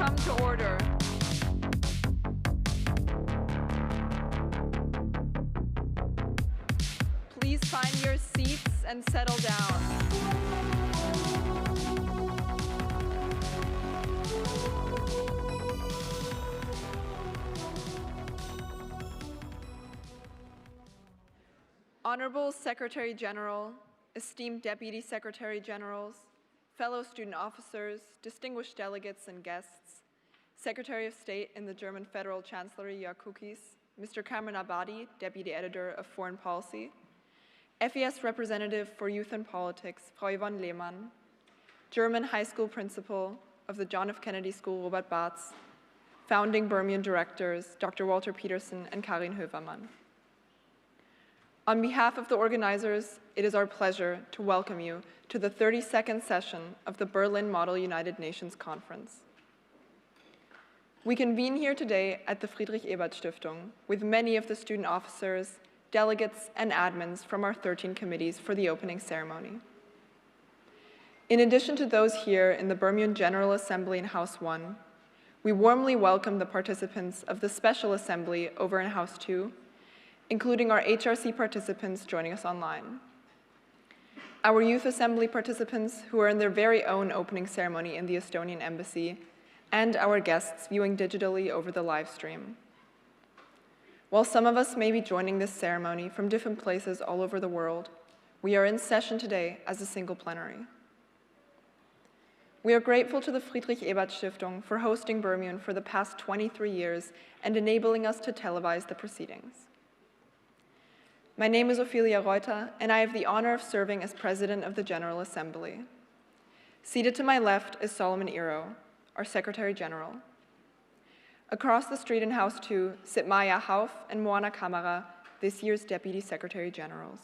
come to order. Please find your seats and settle down. Honorable Secretary General, esteemed Deputy Secretary Generals, fellow student officers, distinguished delegates and guests, Secretary of State in the German Federal Chancellery Jörg Kukis, Mr. Cameron Abadi, Deputy Editor of Foreign Policy, FES Representative for Youth and Politics, Frau Yvonne Lehmann, German High School Principal of the John F. Kennedy School, Robert Bartz, founding BERMUN directors, Dr. Walter Peterson and Karin Hövermann. On behalf of the organizers, it is our pleasure to welcome you to the 32nd session of the Berlin Model United Nations Conference. We convene here today at the Friedrich-Ebert-Stiftung with many of the student officers, delegates, and admins from our 13 committees for the opening ceremony. In addition to those here in the BERMUN General Assembly in House 1, we warmly welcome the participants of the Special Assembly over in House 2, including our HRC participants joining us online. Our Youth Assembly participants who are in their very own opening ceremony in the Estonian Embassy, and our guests viewing digitally over the live stream. While some of us may be joining this ceremony from different places all over the world, we are in session today as a single plenary. We are grateful to the Friedrich-Ebert-Stiftung for hosting BERMUN for the past 23 years and enabling us to televise the proceedings. My name is Ophelia Reuter, and I have the honor of serving as President of the General Assembly. Seated to my left is Solomon Iro, our Secretary General. Across the street in House 2 sit Maya Hauf and Moana Kamara, this year's Deputy Secretary Generals.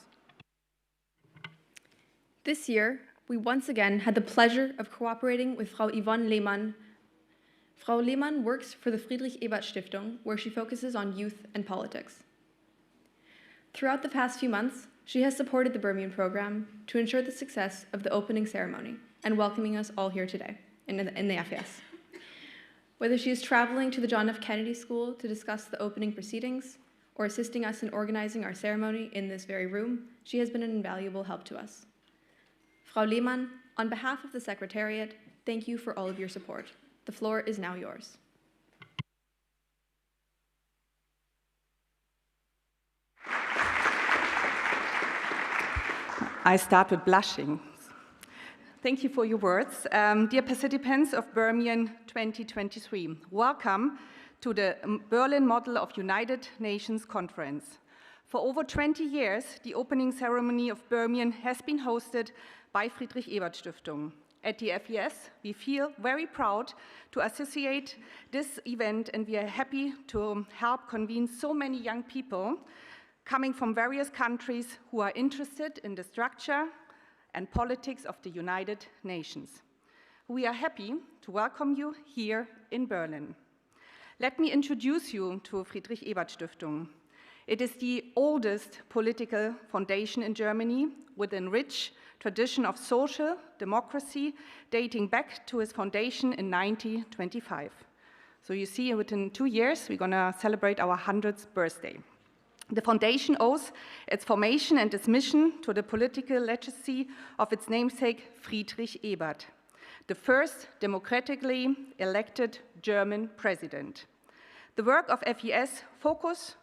This year, we once again had the pleasure of cooperating with Frau Yvonne Lehmann. Frau Lehmann works for the Friedrich-Ebert-Stiftung, where she focuses on youth and politics. Throughout the past few months, she has supported the BERMUN program to ensure the success of the opening ceremony and welcoming us all here today in the FES. Whether she is traveling to the John F. Kennedy School to discuss the opening proceedings or assisting us in organizing our ceremony in this very room, she has been an invaluable help to us. Frau Lehmann, on behalf of the Secretariat, thank you for all of your support. The floor is now yours. I start with blushing. Thank you for your words. Dear participants of BERMUN 2023, welcome to the Berlin Model of United Nations Conference. For over 20 years, the opening ceremony of BERMUN has been hosted by Friedrich-Ebert-Stiftung. At the FES, we feel very proud to associate this event, and we are happy to help convene so many young people coming from various countries who are interested in the structure and politics of the United Nations. We are happy to welcome you here in Berlin. Let me introduce you to Friedrich-Ebert-Stiftung. It is the oldest political foundation in Germany with a rich tradition of social democracy dating back to its foundation in 1925. So you see, within 2 years, we're going to celebrate our 100th birthday. The foundation owes its formation and its mission to the political legacy of its namesake Friedrich Ebert, the first democratically elected German president. The work of FES focuses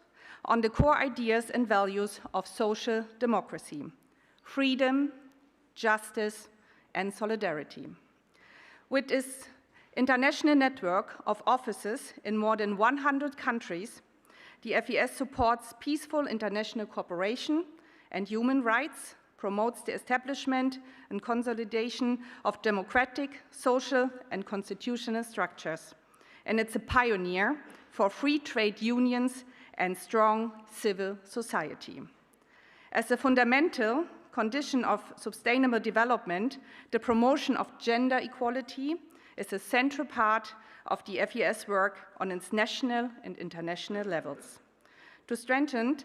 on the core ideas and values of social democracy: freedom, justice, and solidarity. With its international network of offices in more than 100 countries, the FES supports peaceful international cooperation and human rights, promotes the establishment and consolidation of democratic, social, and constitutional structures. And it's a pioneer for free trade unions and strong civil society. As a fundamental condition of sustainable development, the promotion of gender equality is a central part of the FES work on its national and international levels. To strengthen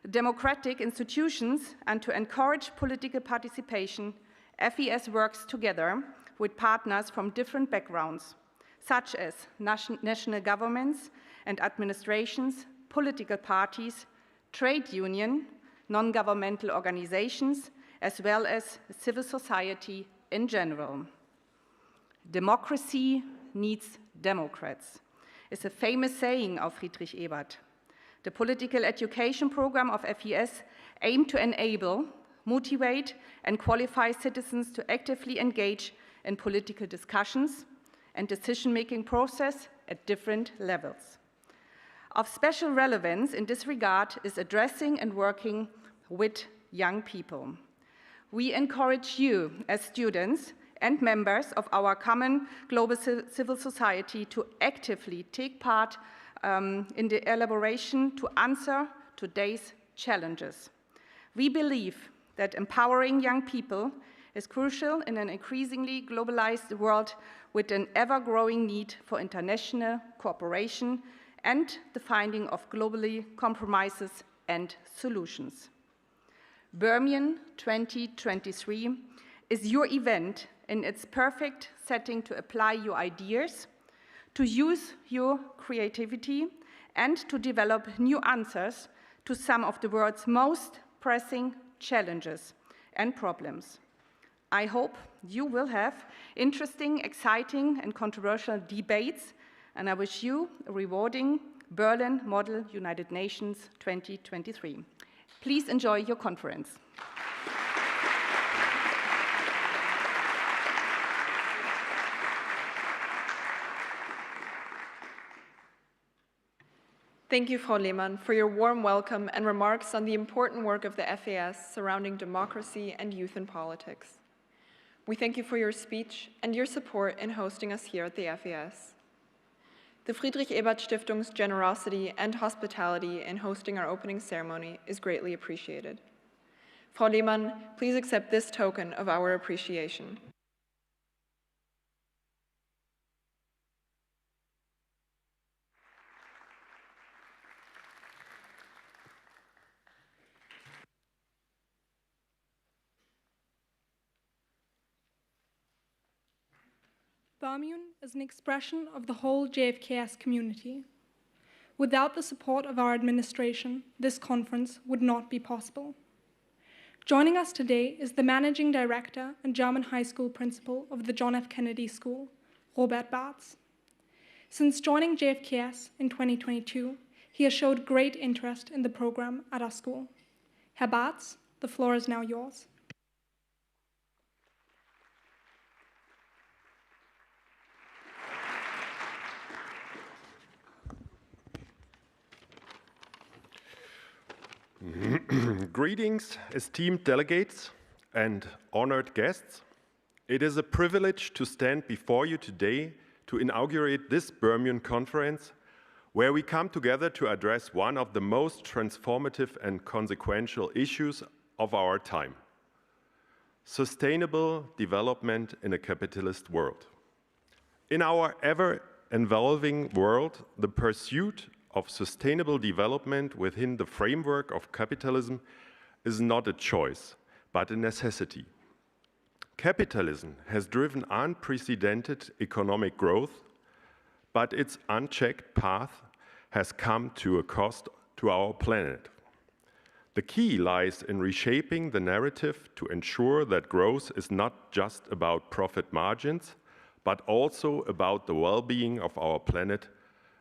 democratic institutions and to encourage political participation, FES works together with partners from different backgrounds, such as national governments and administrations, political parties, trade union, non-governmental organizations, as well as civil society in general. Democracy needs Democrats is a famous saying of Friedrich Ebert. The political education program of FES aimed to enable, motivate, and qualify citizens to actively engage in political discussions and decision-making process at different levels. Of special relevance in this regard is addressing and working with young people. We encourage you as students and members of our common global civil society to actively take part in the elaboration to answer today's challenges. We believe that empowering young people is crucial in an increasingly globalized world with an ever-growing need for international cooperation and the finding of globally compromises and solutions. BERMUN 2023 is your event in its perfect setting to apply your ideas, to use your creativity, and to develop new answers to some of the world's most pressing challenges and problems. I hope you will have interesting, exciting, and controversial debates, and I wish you a rewarding Berlin Model United Nations 2023. Please enjoy your conference. Thank you, Frau Lehmann, for your warm welcome and remarks on the important work of the FAS surrounding democracy and youth in politics. We thank you for your speech and your support in hosting us here at the FAS. The Friedrich Ebert Stiftung's generosity and hospitality in hosting our opening ceremony is greatly appreciated. Frau Lehmann, please accept this token of our appreciation. BERMUN is an expression of the whole JFKS community. Without the support of our administration, this conference would not be possible. Joining us today is the Managing Director and German High School Principal of the John F. Kennedy School, Robert Bartz. Since joining JFKS in 2022, he has showed great interest in the program at our school. Herr Bartz, the floor is now yours. Greetings, esteemed delegates and honored guests. It is a privilege to stand before you today to inaugurate this BERMUN conference, where we come together to address one of the most transformative and consequential issues of our time: sustainable development in a capitalist world. In our ever-evolving world, the pursuit of sustainable development within the framework of capitalism is not a choice, but a necessity. Capitalism has driven unprecedented economic growth, but its unchecked path has come to a cost to our planet. The key lies in reshaping the narrative to ensure that growth is not just about profit margins, but also about the well-being of our planet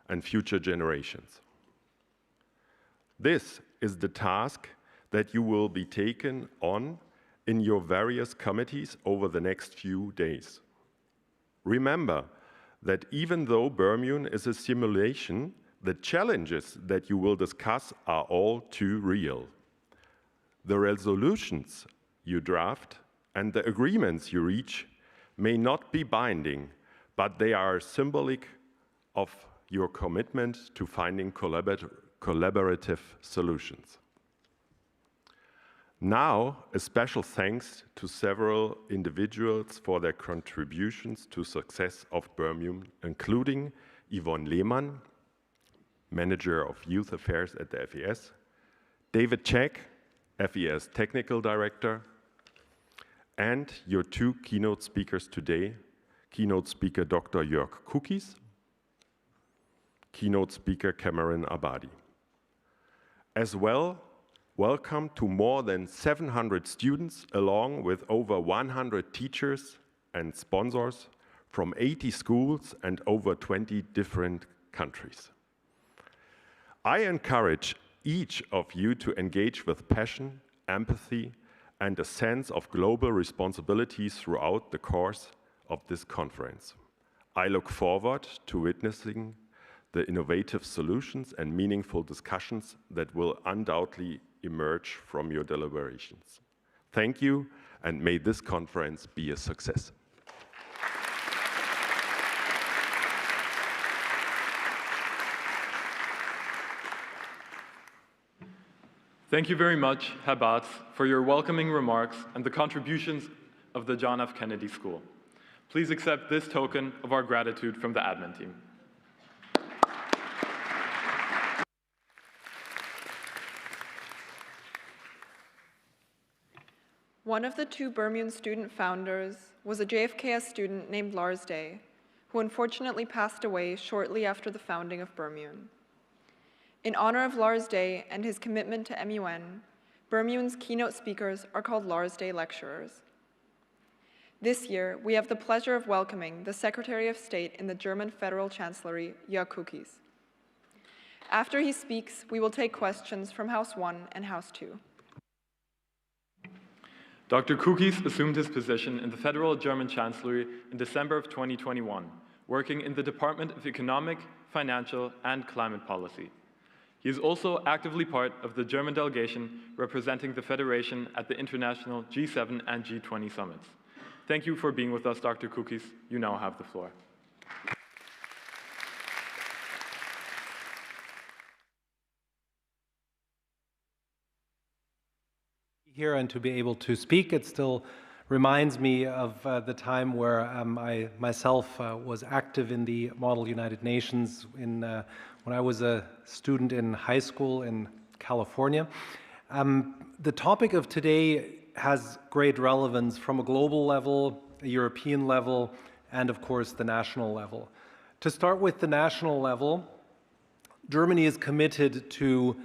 and future generations. This is the task that you will be taken on in your various committees over the next few days. Remember that even though BERMUN is a simulation, the challenges that you will discuss are all too real. The resolutions you draft and the agreements you reach may not be binding, but they are symbolic of your commitment to finding collaborative solutions. Now, a special thanks to several individuals for their contributions to success of BERMUN, including Yvonne Lehmann, Manager of Youth Affairs at the FES, David Check, FES Technical Director, and your two keynote speakers today, keynote speaker Dr. Jörg Kukis, keynote speaker Cameron Abadi. As well, welcome to more than 700 students along with over 100 teachers and sponsors from 80 schools and over 20 different countries. I encourage each of you to engage with passion, empathy, and a sense of global responsibility throughout the course of this conference. I look forward to witnessing the innovative solutions and meaningful discussions that will undoubtedly emerge from your deliberations. Thank you, and may this conference be a success. Thank you very much, Herr Barth, for your welcoming remarks and the contributions of the John F. Kennedy School. Please accept this token of our gratitude from the admin team. One of the two BERMUN student founders was a JFKS student named Lars Day, who unfortunately passed away shortly after the founding of BERMUN. In honor of Lars Day and his commitment to MUN, BERMUN's keynote speakers are called Lars Day Lecturers. This year, we have the pleasure of welcoming the Secretary of State in the German Federal Chancellery, Jörg Kukis. After he speaks, we will take questions from House 1 and House 2. Dr. Kukis assumed his position in the Federal German Chancellery in December of 2021, working in the Department of Economic, Financial, and Climate Policy. He is also actively part of the German delegation representing the Federation at the international G7 and G20 summits. Thank you for being with us, Dr. Kukis. You now have the floor. Here and to be able to speak, it still reminds me of the time where I myself was active in the Model United Nations when I was a student in high school in California. The topic of today has great relevance from a global level, a European level, and of course the national level. To start with the national level, Germany is committed to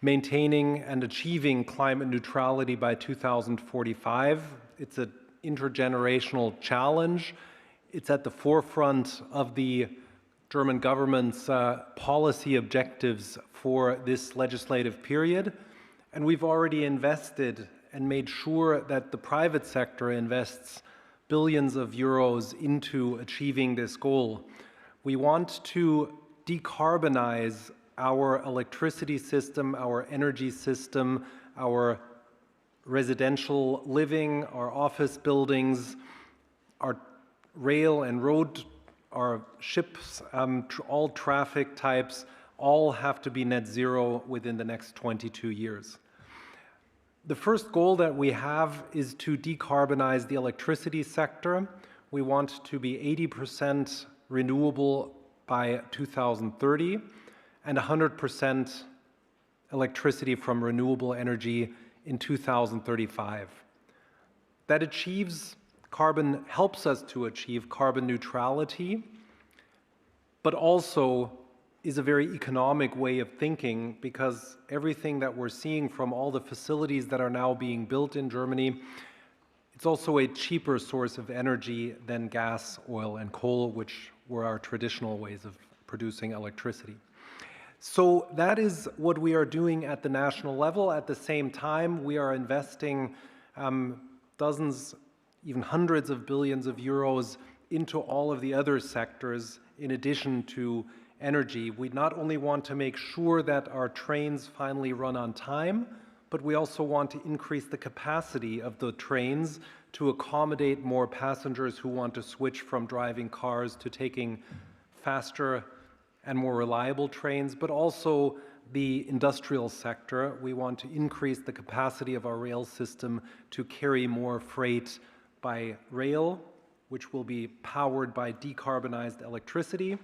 maintaining and achieving climate neutrality by 2045. It's an intergenerational challenge. It's at the forefront of the German government's policy objectives for this legislative period. And we've already invested and made sure that the private sector invests billions of euros into achieving this goal. We want to decarbonize our electricity system, our energy system, our residential living, our office buildings, our rail and road, our ships, all traffic types, all have to be net zero within the next 22 years. The first goal that we have is to decarbonize the electricity sector. We want to be 80% renewable by 2030 and 100% electricity from renewable energy in 2035. That helps us to achieve carbon neutrality, but also is a very economic way of thinking, because everything that we're seeing from all the facilities that are now being built in Germany, it's also a cheaper source of energy than gas, oil, and coal, which were our traditional ways of producing electricity. So that is what we are doing at the national level. At the same time, we are investing dozens, even hundreds of billions of euros into all of the other sectors in addition to energy. We not only want to make sure that our trains finally run on time, but we also want to increase the capacity of the trains to accommodate more passengers who want to switch from driving cars to taking faster and more reliable trains, but also the industrial sector. We want to increase the capacity of our rail system to carry more freight by rail, which will be powered by decarbonized electricity,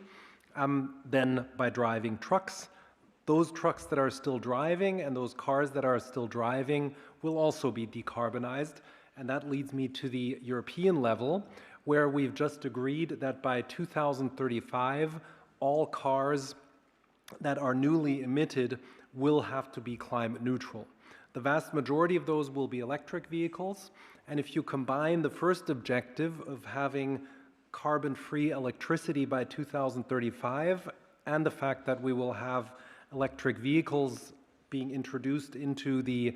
then by driving trucks. Those trucks that are still driving and those cars that are still driving will also be decarbonized. And that leads me to the European level, where we've just agreed that by 2035, all cars that are newly emitted will have to be climate neutral. The vast majority of those will be electric vehicles, and if you combine the first objective of having carbon-free electricity by 2035 and the fact that we will have electric vehicles being introduced into the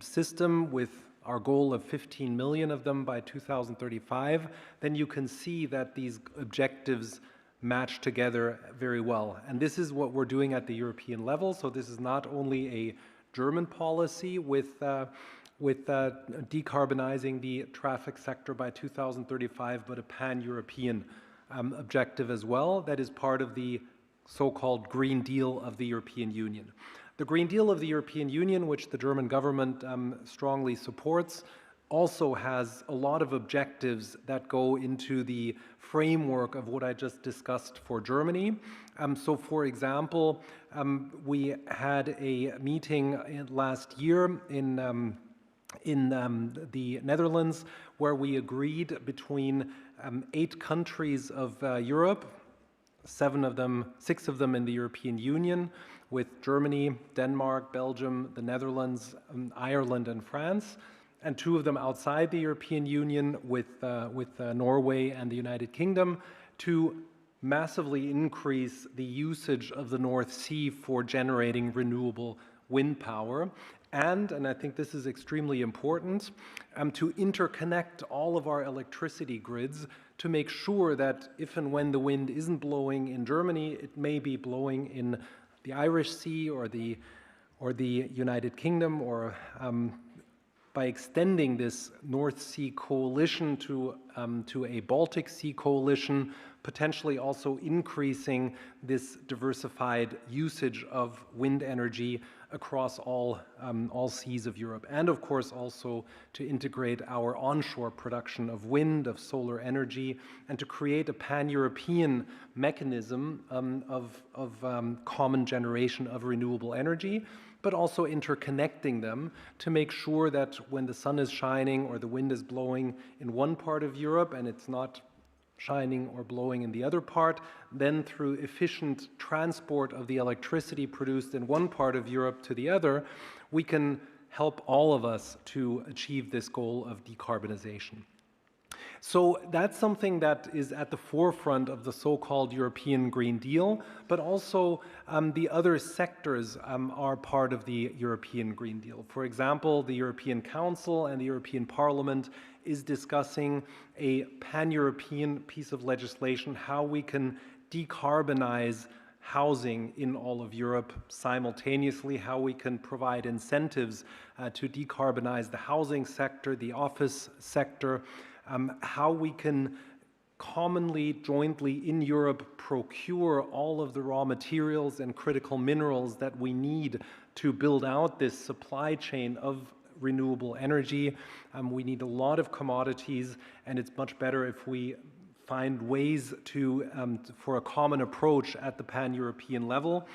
system with our goal of 15 million of them by 2035, then you can see that these objectives match together very well. And this is what we're doing at the European level. So this is not only a German policy with decarbonizing the traffic sector by 2035, but a pan-European objective as well. That is part of the so-called Green Deal of the European Union. The Green Deal of the European Union, which the German government strongly supports, also has a lot of objectives that go into the framework of what I just discussed for Germany. So, for example, we had a meeting last year in the Netherlands where we agreed between 8 countries of Europe, 6 of them in the European Union, with Germany, Denmark, Belgium, the Netherlands, Ireland, and France, and 2 of them outside the European Union with Norway and the United Kingdom, to massively increase the usage of the North Sea for generating renewable wind power. And I think this is extremely important, to interconnect all of our electricity grids to make sure that if and when the wind isn't blowing in Germany, it may be blowing in the Irish Sea or the United Kingdom, or by extending this North Sea coalition to a Baltic Sea coalition, potentially also increasing this diversified usage of wind energy across all seas of Europe, and of course also to integrate our onshore production of wind, of solar energy, and to create a pan-European mechanism of common generation of renewable energy, but also interconnecting them to make sure that when the sun is shining or the wind is blowing in one part of Europe and it's not shining or blowing in the other part, then through efficient transport of the electricity produced in one part of Europe to the other, we can help all of us to achieve this goal of decarbonization. So that's something that is at the forefront of the so-called European Green Deal, but also the other sectors are part of the European Green Deal. For example, the European Council and the European Parliament is discussing a pan-European piece of legislation, how we can decarbonize housing in all of Europe simultaneously, how we can provide incentives to decarbonize the housing sector, the office sector, how we can commonly, jointly in Europe procure all of the raw materials and critical minerals that we need to build out this supply chain of renewable energy. We need a lot of commodities, and it's much better if we find ways for a common approach at the pan-European level.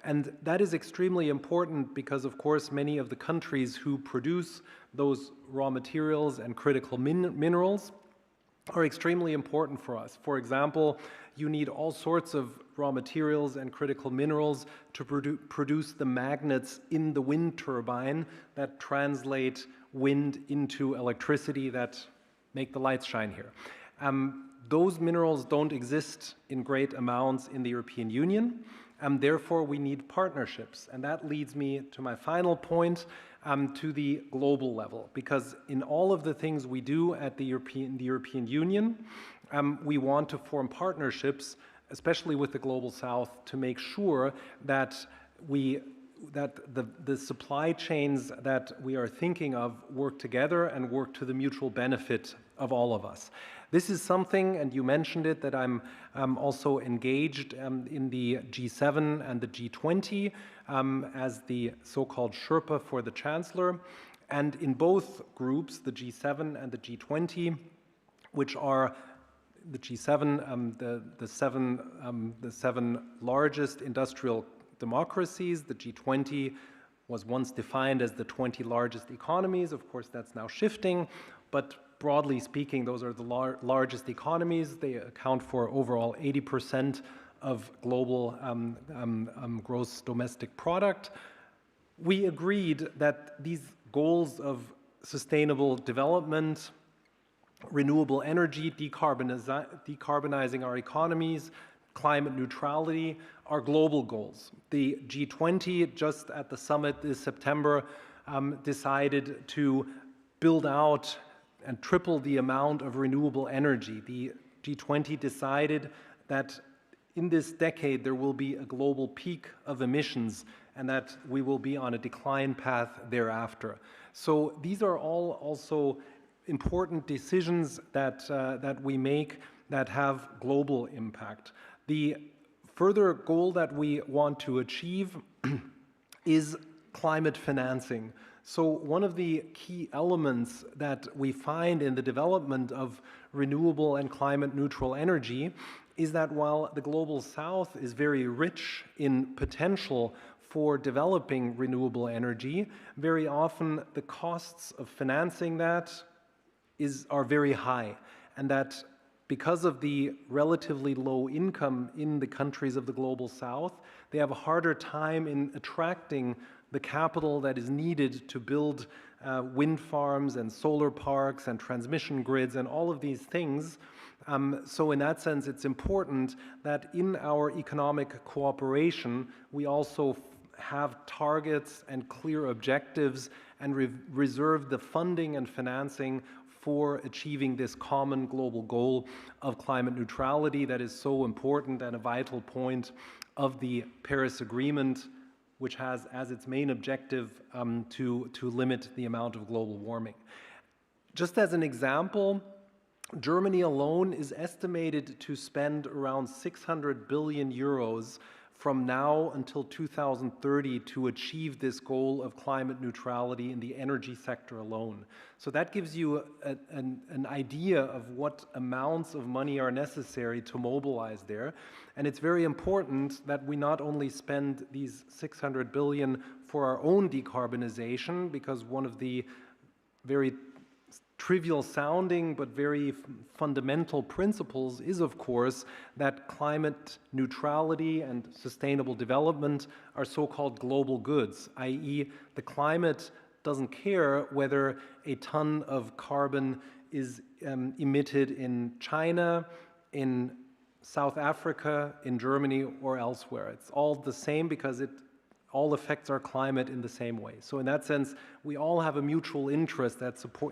And that is extremely important because, of course, many of the countries who produce those raw materials and critical minerals are extremely important for us. For example, you need all sorts of raw materials and critical minerals to produce the magnets in the wind turbine that translate wind into electricity that make the lights shine here. Those minerals don't exist in great amounts in the European Union, and therefore we need partnerships. And that leads me to my final point, to the global level, because in all of the things we do at the European Union, we want to form partnerships, especially with the Global South, to make sure that the supply chains that we are thinking of work together and work to the mutual benefit of all of us. This is something, and you mentioned it, that I'm also engaged in the G7 and the G20 as the so-called Sherpa for the Chancellor. And in both groups, the G7 and the G20, which are the G7, the seven largest industrial democracies. The G20 was once defined as the 20 largest economies. Of course, that's now shifting, but broadly speaking, those are the largest economies. They account for overall 80% of global gross domestic product. We agreed that these goals of sustainable development, renewable energy, decarbonizing our economies, climate neutrality are global goals. The G20, just at the summit this September, decided to build out and triple the amount of renewable energy. The G20 decided that in this decade there will be a global peak of emissions and that we will be on a decline path thereafter. So these are all also important decisions that we make that have global impact. The further goal that we want to achieve is climate financing. So one of the key elements that we find in the development of renewable and climate neutral energy is that while the Global South is very rich in potential for developing renewable energy, very often the costs of financing that are very high, and that because of the relatively low income in the countries of the Global South, they have a harder time in attracting the capital that is needed to build wind farms and solar parks and transmission grids and all of these things. So in that sense, it's important that in our economic cooperation, we also have targets and clear objectives and reserve the funding and financing for achieving this common global goal of climate neutrality that is so important and a vital point of the Paris Agreement, which has as its main objective to limit the amount of global warming. Just as an example, Germany alone is estimated to spend around 600 billion euros from now until 2030 to achieve this goal of climate neutrality in the energy sector alone. So that gives you an idea of what amounts of money are necessary to mobilize there. And it's very important that we not only spend these 600 billion for our own decarbonization, because one of the very trivial sounding but very fundamental principles is, of course, that climate neutrality and sustainable development are so-called global goods, i.e. the climate doesn't care whether a ton of carbon is emitted in China, in South Africa, in Germany, or elsewhere. It's all the same because it all affects our climate in the same way. So in that sense, we all have a mutual interest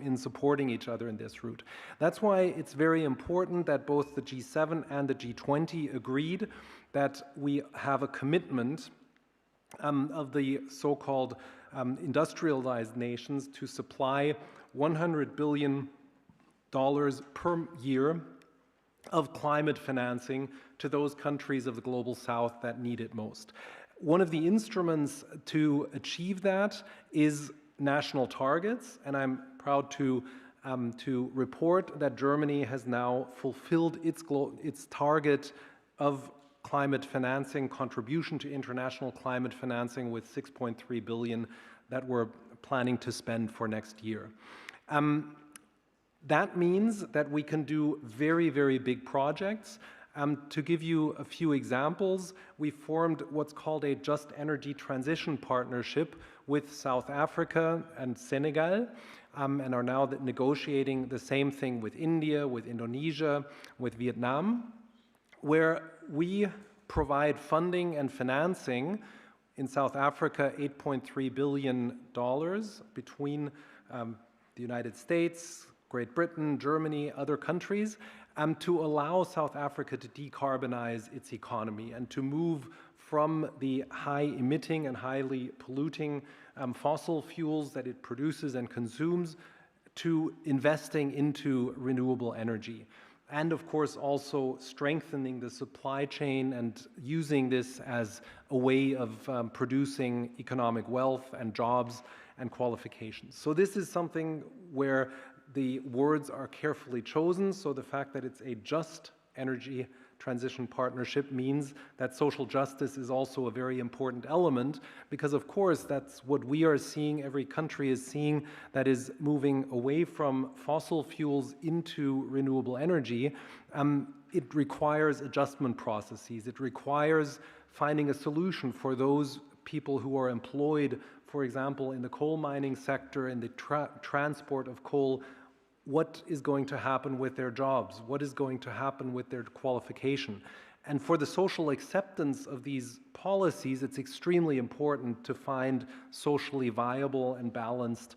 in supporting each other in this route. That's why it's very important that both the G7 and the G20 agreed that we have a commitment of the so-called industrialized nations to supply $100 billion per year of climate financing to those countries of the Global South that need it most. One of the instruments to achieve that is national targets, and I'm proud to report that Germany has now fulfilled its target of climate financing, contribution to international climate financing with 6.3 billion that we're planning to spend for next year. That means that we can do very, very big projects. To give you a few examples, we formed what's called a Just Energy Transition Partnership with South Africa and Senegal, and are now negotiating the same thing with India, with Indonesia, with Vietnam, where we provide funding and financing. In South Africa, $8.3 billion between the United States, Great Britain, Germany, other countries, to allow South Africa to decarbonize its economy and to move from the high-emitting and highly polluting fossil fuels that it produces and consumes to investing into renewable energy. And of course also strengthening the supply chain and using this as a way of producing economic wealth and jobs and qualifications. So this is something where the words are carefully chosen, so the fact that it's a just energy transition partnership means that social justice is also a very important element, because of course that's what we are seeing, every country is seeing, that is moving away from fossil fuels into renewable energy. It requires adjustment processes. It requires finding a solution for those people who are employed, for example, in the coal mining sector, in the transport of coal. What is going to happen with their jobs? What is going to happen with their qualification? And for the social acceptance of these policies, it's extremely important to find socially viable and balanced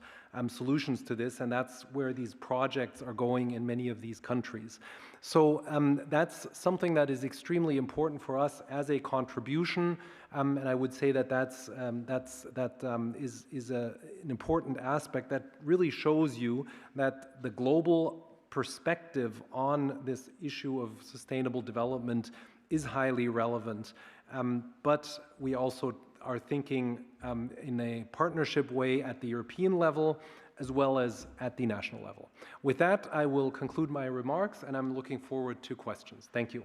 solutions to this, and that's where these projects are going in many of these countries. So that's something that is extremely important for us as a contribution, and I would say that is an important aspect that really shows you that the global perspective on this issue of sustainable development is highly relevant. But we also are thinking in a partnership way at the European level, as well as at the national level. With that, I will conclude my remarks, and I'm looking forward to questions. Thank you.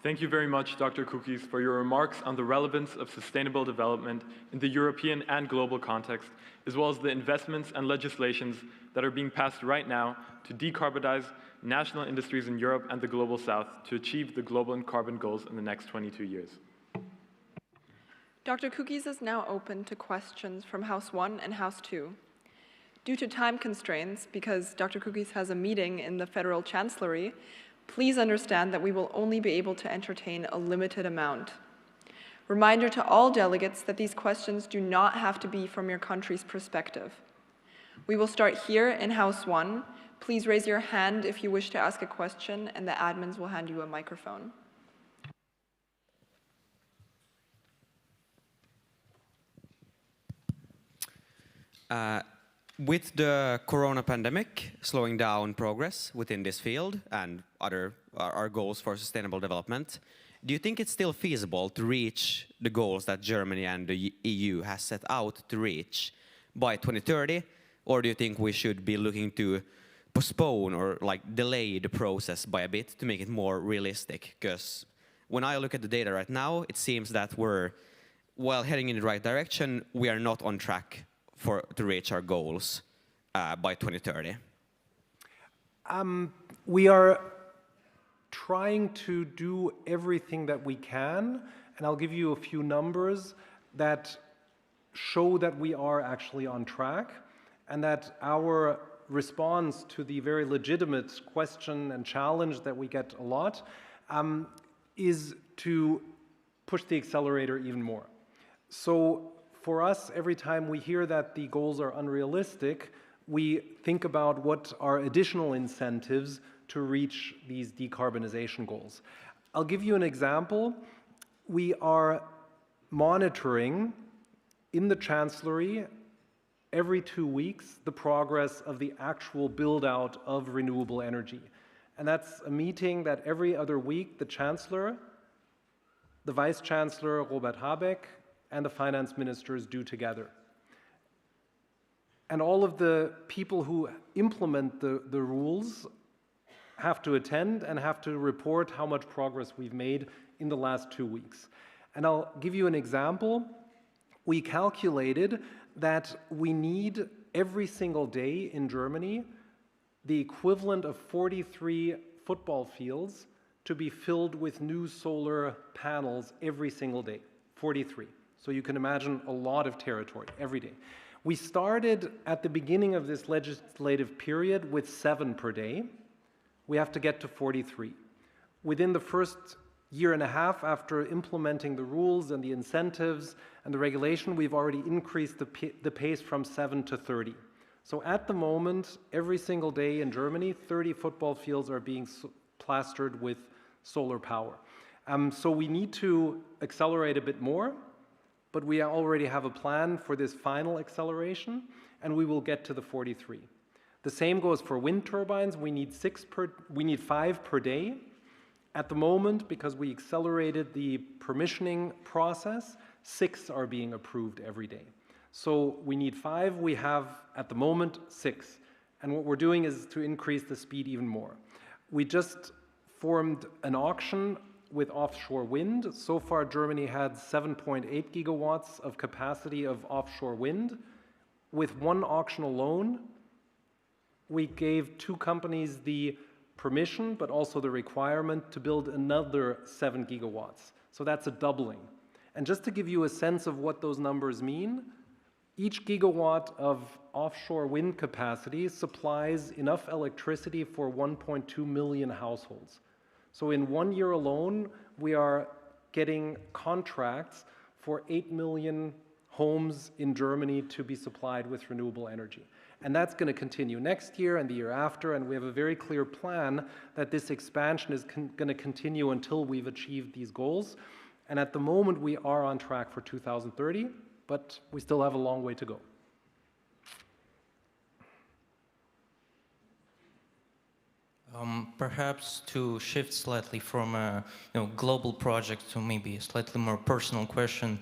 Thank you very much, Dr. Kukis, for your remarks on the relevance of sustainable development in the European and global context, as well as the investments and legislations that are being passed right now to decarbonize national industries in Europe and the Global South to achieve the global carbon goals in the next 22 years. Dr. Kukis is now open to questions from House 1 and House 2. Due to time constraints, because Dr. Kukis has a meeting in the Federal Chancellery, please understand that we will only be able to entertain a limited amount. Reminder to all delegates that these questions do not have to be from your country's perspective. We will start here in House 1. Please raise your hand if you wish to ask a question, and the admins will hand you a microphone. With the corona pandemic slowing down progress within this field and our goals for sustainable development, do you think it's still feasible to reach the goals that Germany and the EU has set out to reach by 2030? Or do you think we should be looking to postpone or delay the process by a bit to make it more realistic? Because when I look at the data right now, it seems that while heading in the right direction, we are not on track to reach our goals by 2030. We are trying to do everything that we can, and I'll give you a few numbers that show that we are actually on track, and that our response to the very legitimate question and challenge that we get a lot is to push the accelerator even more. So for us, every time we hear that the goals are unrealistic, we think about what are additional incentives to reach these decarbonization goals. I'll give you an example. We are monitoring in the Chancellery every 2 weeks the progress of the actual build-out of renewable energy. And that's a meeting that every other week the Chancellor, the Vice Chancellor Robert Habeck, and the finance ministers do together. And all of the people who implement the rules have to attend and have to report how much progress we've made in the last 2 weeks. And I'll give you an example. We calculated that we need every single day in Germany the equivalent of 43 football fields to be filled with new solar panels every single day, 43. So you can imagine a lot of territory every day. We started at the beginning of this legislative period with 7 per day. We have to get to 43. Within the first year and a half after implementing the rules and the incentives and the regulation, we've already increased the pace from 7 to 30. So at the moment, every single day in Germany, 30 football fields are being plastered with solar power. So we need to accelerate a bit more, but we already have a plan for this final acceleration, and we will get to the 43. The same goes for wind turbines. We need 5 per day. At the moment, because we accelerated the permissioning process, 6 are being approved every day. So we need 5, we have at the moment 6. And what we're doing is to increase the speed even more. We just formed an auction with offshore wind. So far, Germany had 7.8 gigawatts of capacity of offshore wind. With one auction alone, we gave 2 companies the permission, but also the requirement to build another 7 gigawatts. So that's a doubling. And just to give you a sense of what those numbers mean, each gigawatt of offshore wind capacity supplies enough electricity for 1.2 million households. So in 1 year alone, we are getting contracts for 8 million homes in Germany to be supplied with renewable energy. And that's going to continue next year and the year after, and we have a very clear plan that this expansion is going to continue until we've achieved these goals. And at the moment, we are on track for 2030, but we still have a long way to go. Perhaps to shift slightly from a global project to maybe a slightly more personal question,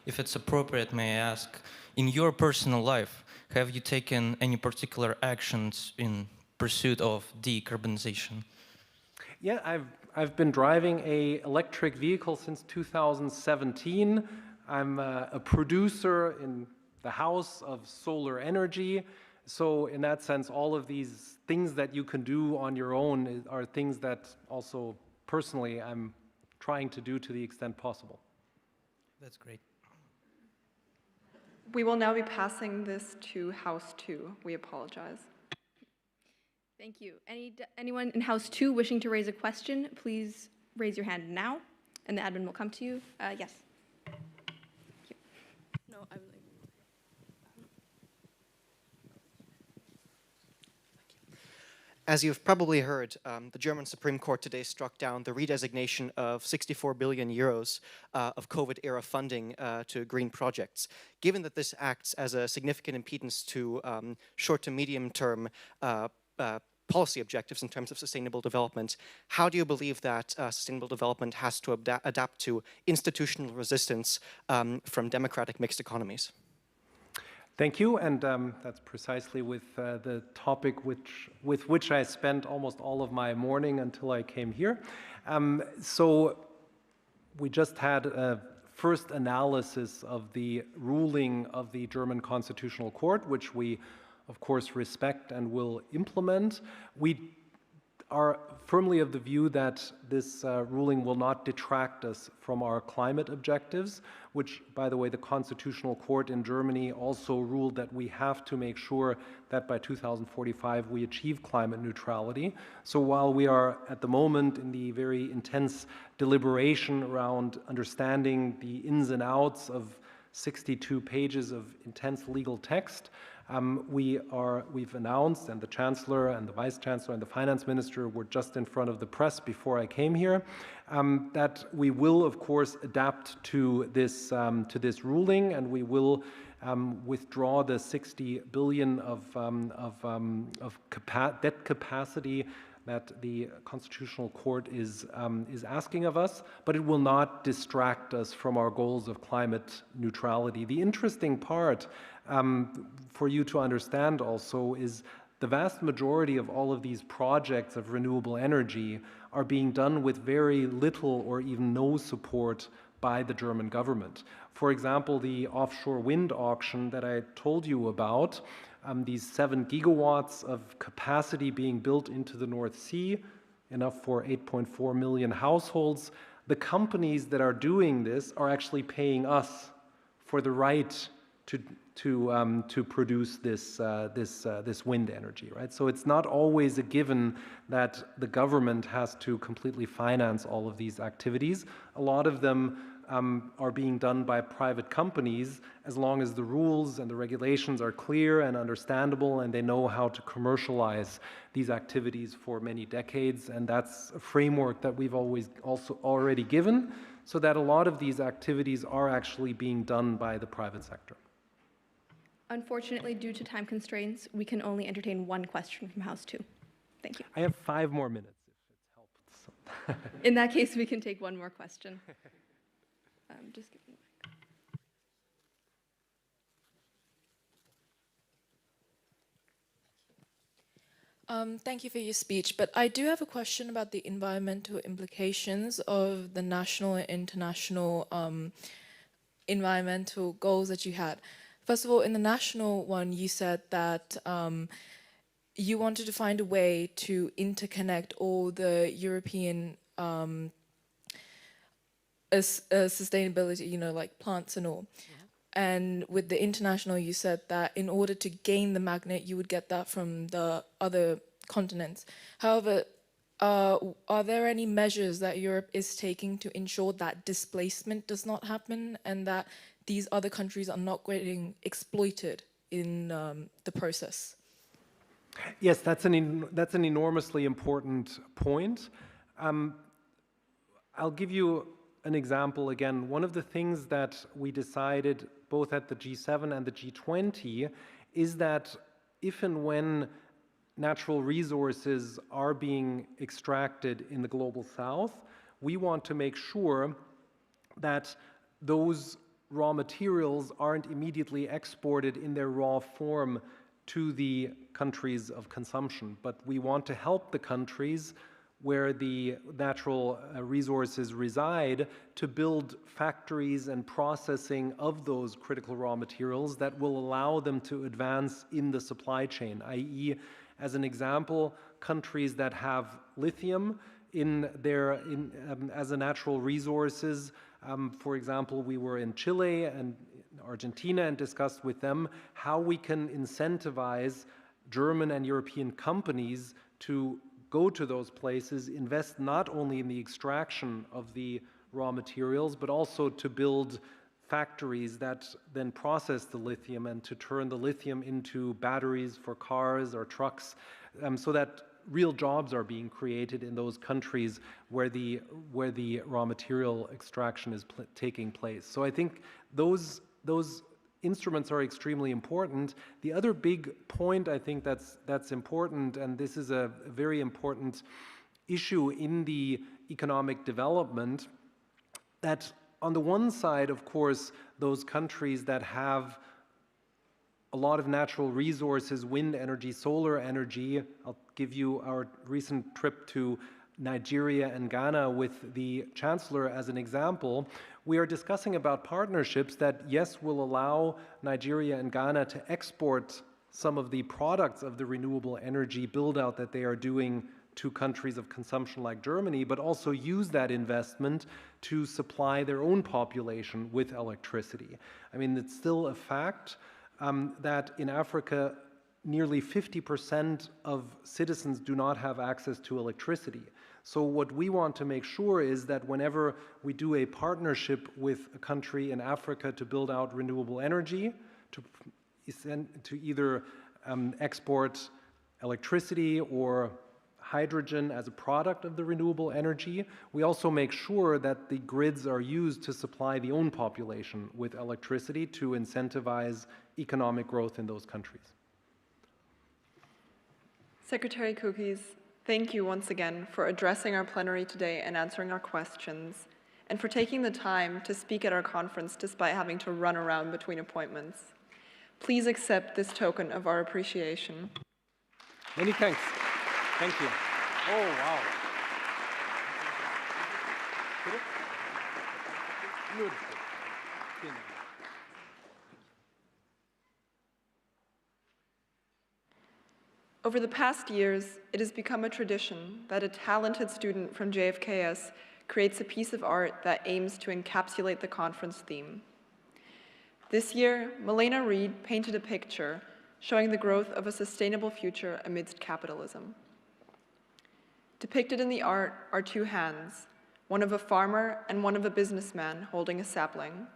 if it's appropriate, may I ask, in your personal life, have you taken any particular actions in pursuit of decarbonization? Yeah, I've been driving an electric vehicle since 2017. I'm a producer in the house of solar energy. So in that sense, all of these things that you can do on your own are things that also personally I'm trying to do to the extent possible. That's great. We will now be passing this to House 2. We apologize. Thank you. Anyone in House 2 wishing to raise a question, please raise your hand now, and the admin will come to you. Yes. No, I will. As you've probably heard, the German Supreme Court today struck down the redesignation of 64 billion euros of COVID-era funding to green projects. Given that this acts as a significant impedance to short to medium-term policy objectives in terms of sustainable development, how do you believe that sustainable development has to adapt to institutional resistance from democratic mixed economies? Thank you, and that's precisely with the topic with which I spent almost all of my morning until I came here. So we just had a first analysis of the ruling of the German Constitutional Court, which we, of course, respect and will implement. We are firmly of the view that this ruling will not detract us from our climate objectives, which, by the way, the Constitutional Court in Germany also ruled that we have to make sure that by 2045 we achieve climate neutrality. So while we are at the moment in the very intense deliberation around understanding the ins and outs of 62 pages of intense legal text, we've announced, and the Chancellor and the Vice Chancellor and the Finance Minister were just in front of the press before I came here, that we will, of course, adapt to this ruling, and we will withdraw the 60 billion of debt capacity that the Constitutional Court is asking of us, but it will not distract us from our goals of climate neutrality. The interesting part for you to understand also is the vast majority of all of these projects of renewable energy are being done with very little or even no support by the German government. For example, the offshore wind auction that I told you about, these 7 gigawatts of capacity being built into the North Sea, enough for 8.4 million households. The companies that are doing this are actually paying us for the right to produce this wind energy, right? So it's not always a given that the government has to completely finance all of these activities. A lot of them are being done by private companies as long as the rules and the regulations are clear and understandable and they know how to commercialize these activities for many decades. And that's a framework that we've already given, so that a lot of these activities are actually being done by the private sector. Unfortunately, due to time constraints, we can only entertain one question from House 2. Thank you. I have 5 more minutes if it's helped. In that case, we can take one more question. Just give me a mic. Thank you for your speech, but I do have a question about the environmental implications of the national and international environmental goals that you had. First of all, in the national one, you said that you wanted to find a way to interconnect all the European sustainability, you know, like plants and all. And with the international, you said that in order to gain the magnet, you would get that from the other continents. However, are there any measures that Europe is taking to ensure that displacement does not happen and that these other countries are not getting exploited in the process? Yes, that's an enormously important point. I'll give you an example again. One of the things that we decided both at the G7 and the G20 is that if and when natural resources are being extracted in the global south, we want to make sure that those raw materials aren't immediately exported in their raw form to the countries of consumption, but we want to help the countries where the natural resources reside to build factories and processing of those critical raw materials that will allow them to advance in the supply chain, i.e., as an example, countries that have lithium as a natural resources. For example, we were in Chile and Argentina and discussed with them how we can incentivize German and European companies to go to those places, invest not only in the extraction of the raw materials, but also to build factories that then process the lithium and to turn the lithium into batteries for cars or trucks, so that real jobs are being created in those countries where the raw material extraction is taking place. So I think those instruments are extremely important. The other big point I think that's important, and this is a very important issue in the economic development, that on the one side, of course, those countries that have a lot of natural resources, wind energy, solar energy. I'll give you our recent trip to Nigeria and Ghana with the Chancellor as an example. We are discussing about partnerships that, yes, will allow Nigeria and Ghana to export some of the products of the renewable energy build-out that they are doing to countries of consumption like Germany, but also use that investment to supply their own population with electricity. I mean, it's still a fact that in Africa, nearly 50% of citizens do not have access to electricity. So what we want to make sure is that whenever we do a partnership with a country in Africa to build out renewable energy, to either export electricity or hydrogen as a product of the renewable energy, we also make sure that the grids are used to supply the own population with electricity to incentivize economic growth in those countries. Secretary Kukis, thank you once again for addressing our plenary today and answering our questions, and for taking the time to speak at our conference despite having to run around between appointments. Please accept this token of our appreciation. Many thanks. Thank you. Oh, wow. Over the past years, it has become a tradition that a talented student from JFKS creates a piece of art that aims to encapsulate the conference theme. This year, Milena Reed painted a picture showing the growth of a sustainable future amidst capitalism. Depicted in the art are two hands, one of a farmer and one of a businessman holding a sapling.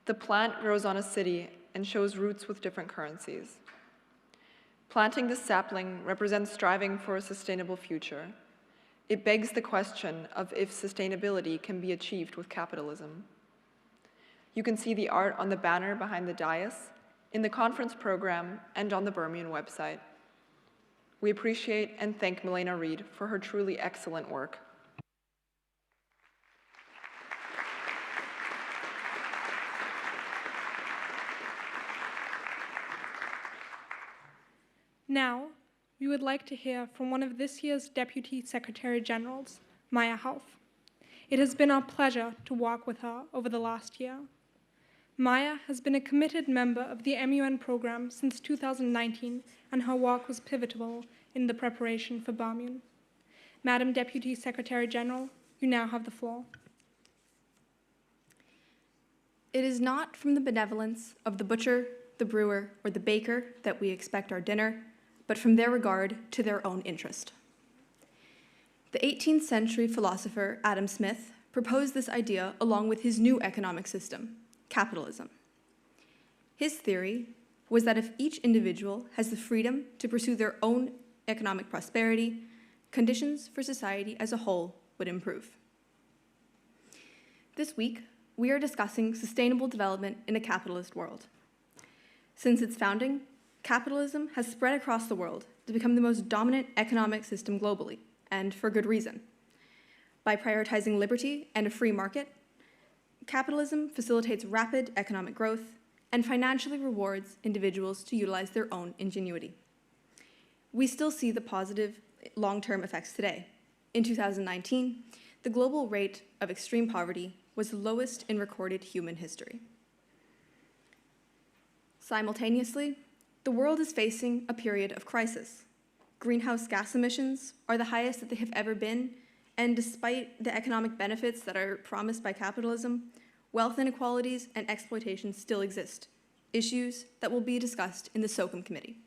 The plant grows on a city and shows roots with different currencies. Planting the sapling represents striving for a sustainable future. It begs the question of if sustainability can be achieved with capitalism. You can see the art on the banner behind the dais, in the conference program, and on the BERMUN website. We appreciate and thank Milena Reed for her truly excellent work. Now, we would like to hear from one of this year's Deputy Secretary Generals, Maya Hauff. It has been our pleasure to work with her over the last year. Maya has been a committed member of the MUN program since 2019, and her work was pivotal in the preparation for BERMUN. Madam Deputy Secretary General, you now have the floor. It is not from the benevolence of the butcher, the brewer, or the baker that we expect our dinner, but from their regard to their own interest. The 18th century philosopher Adam Smith proposed this idea along with his new economic system, capitalism. His theory was that if each individual has the freedom to pursue their own economic prosperity, conditions for society as a whole would improve. This week, we are discussing sustainable development in a capitalist world. Since its founding, capitalism has spread across the world to become the most dominant economic system globally, and for good reason. By prioritizing liberty and a free market, capitalism facilitates rapid economic growth and financially rewards individuals to utilize their own ingenuity. We still see the positive long-term effects today. In 2019, the global rate of extreme poverty was the lowest in recorded human history. Simultaneously, the world is facing a period of crisis. Greenhouse gas emissions are the highest that they have ever been, and despite the economic benefits that are promised by capitalism, wealth inequalities and exploitation still exist, issues that will be discussed in the SOCOM committee.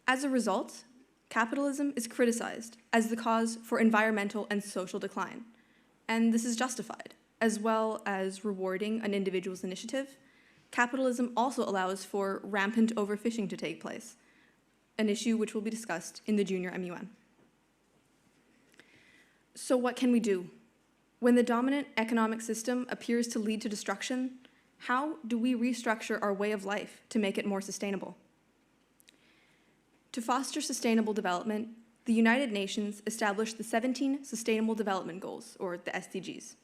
As a result, capitalism is criticized as the cause for environmental and social decline, and this is justified. As well as rewarding an individual's initiative, capitalism also allows for rampant overfishing to take place, an issue which will be discussed in the Junior MUN. So what can we do? When the dominant economic system appears to lead to destruction, how do we restructure our way of life to make it more sustainable? To foster sustainable development, the United Nations established the 17 Sustainable Development Goals, or the SDGs.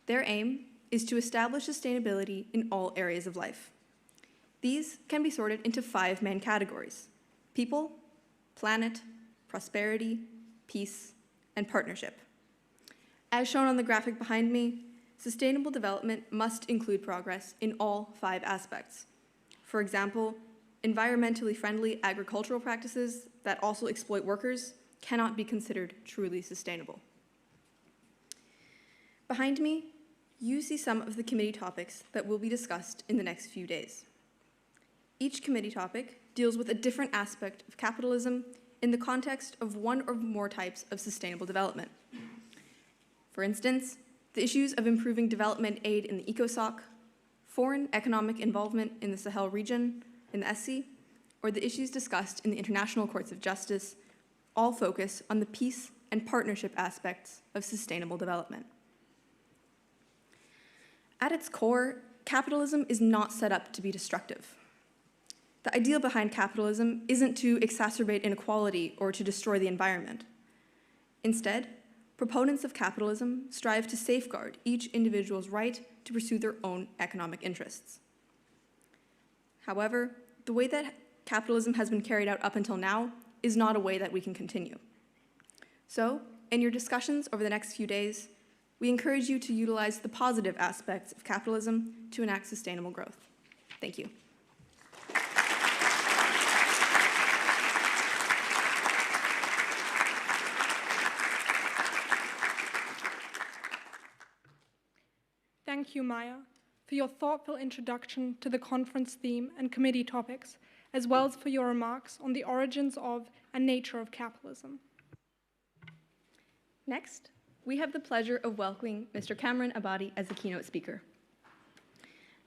Their aim is to establish sustainability in all areas of life. These can be sorted into 5 main categories: people, planet, prosperity, peace, and partnership. As shown on the graphic behind me, sustainable development must include progress in all 5 aspects. For example, environmentally friendly agricultural practices that also exploit workers cannot be considered truly sustainable. Behind me, you see some of the committee topics that will be discussed in the next few days. Each committee topic deals with a different aspect of capitalism in the context of one or more types of sustainable development. For instance, the issues of improving development aid in the ECOSOC, foreign economic involvement in the Sahel region, in the SC, or the issues discussed in the International Courts of Justice, all focus on the peace and partnership aspects of sustainable development. At its core, capitalism is not set up to be destructive. The ideal behind capitalism isn't to exacerbate inequality or to destroy the environment. Instead, proponents of capitalism strive to safeguard each individual's right to pursue their own economic interests. However, the way that capitalism has been carried out up until now is not a way that we can continue. So, in your discussions over the next few days, we encourage you to utilize the positive aspects of capitalism to enact sustainable growth. Thank you. Thank you, Maya, for your thoughtful introduction to the conference theme and committee topics, as well as for your remarks on the origins of and nature of capitalism. Next, we have the pleasure of welcoming Mr. Kamran Abadi as the keynote speaker.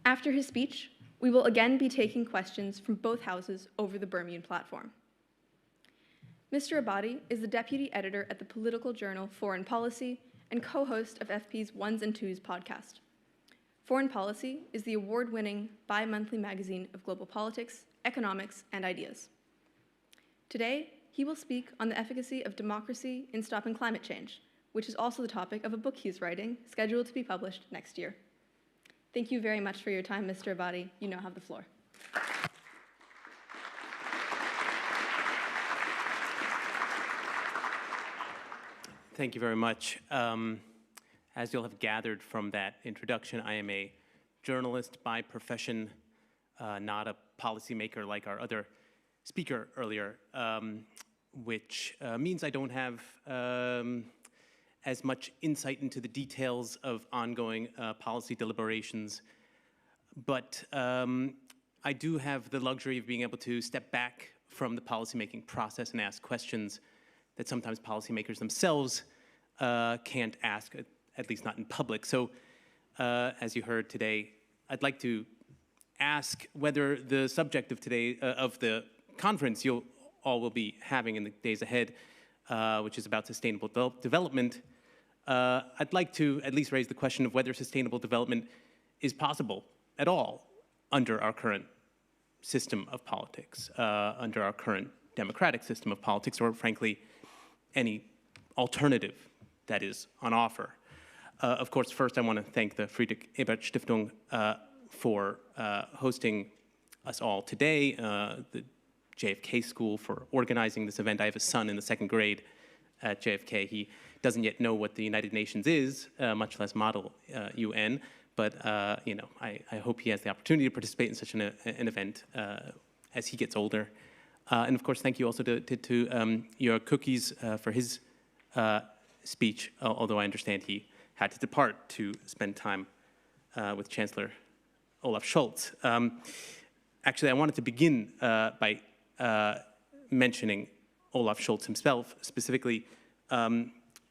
After his speech, we will again be taking questions from both houses over the BERMUN platform. Mr. Abadi is the deputy editor at the political journal Foreign Policy and co-host of FP's Ones and Twos podcast. Foreign Policy is the award-winning bi-monthly magazine of global politics, economics, and ideas. Today, he will speak on the efficacy of democracy in stopping climate change, which is also the topic of a book he's writing, scheduled to be published next year. Thank you very much for your time, Mr. Abadi. You now have the floor. Thank you very much. As you'll have gathered from that introduction, I am a journalist by profession, not a policymaker like our other speaker earlier, which means I don't have as much insight into the details of ongoing policy deliberations. But I do have the luxury of being able to step back from the policymaking process and ask questions that sometimes policymakers themselves can't ask, at least not in public. So as you heard today, I'd like to ask whether the subject of today, of the conference you all will be having in the days ahead, which is about sustainable development, I'd like to at least raise the question of whether sustainable development is possible at all under our current system of politics, under our current democratic system of politics, or frankly, any alternative that is on offer. Of course, first I want to thank the Friedrich Ebert Stiftung for hosting us all today, the JFK School for organizing this event. I have a son in the 2nd grade at JFK. He doesn't yet know what the United Nations is, much less model UN, but you know, I hope he has the opportunity to participate in such an event as he gets older. And of course, thank you also to your cookies for his speech, although I understand he had to depart to spend time with Chancellor Olaf Scholz. Actually, I wanted to begin by mentioning Olaf Scholz himself, specifically.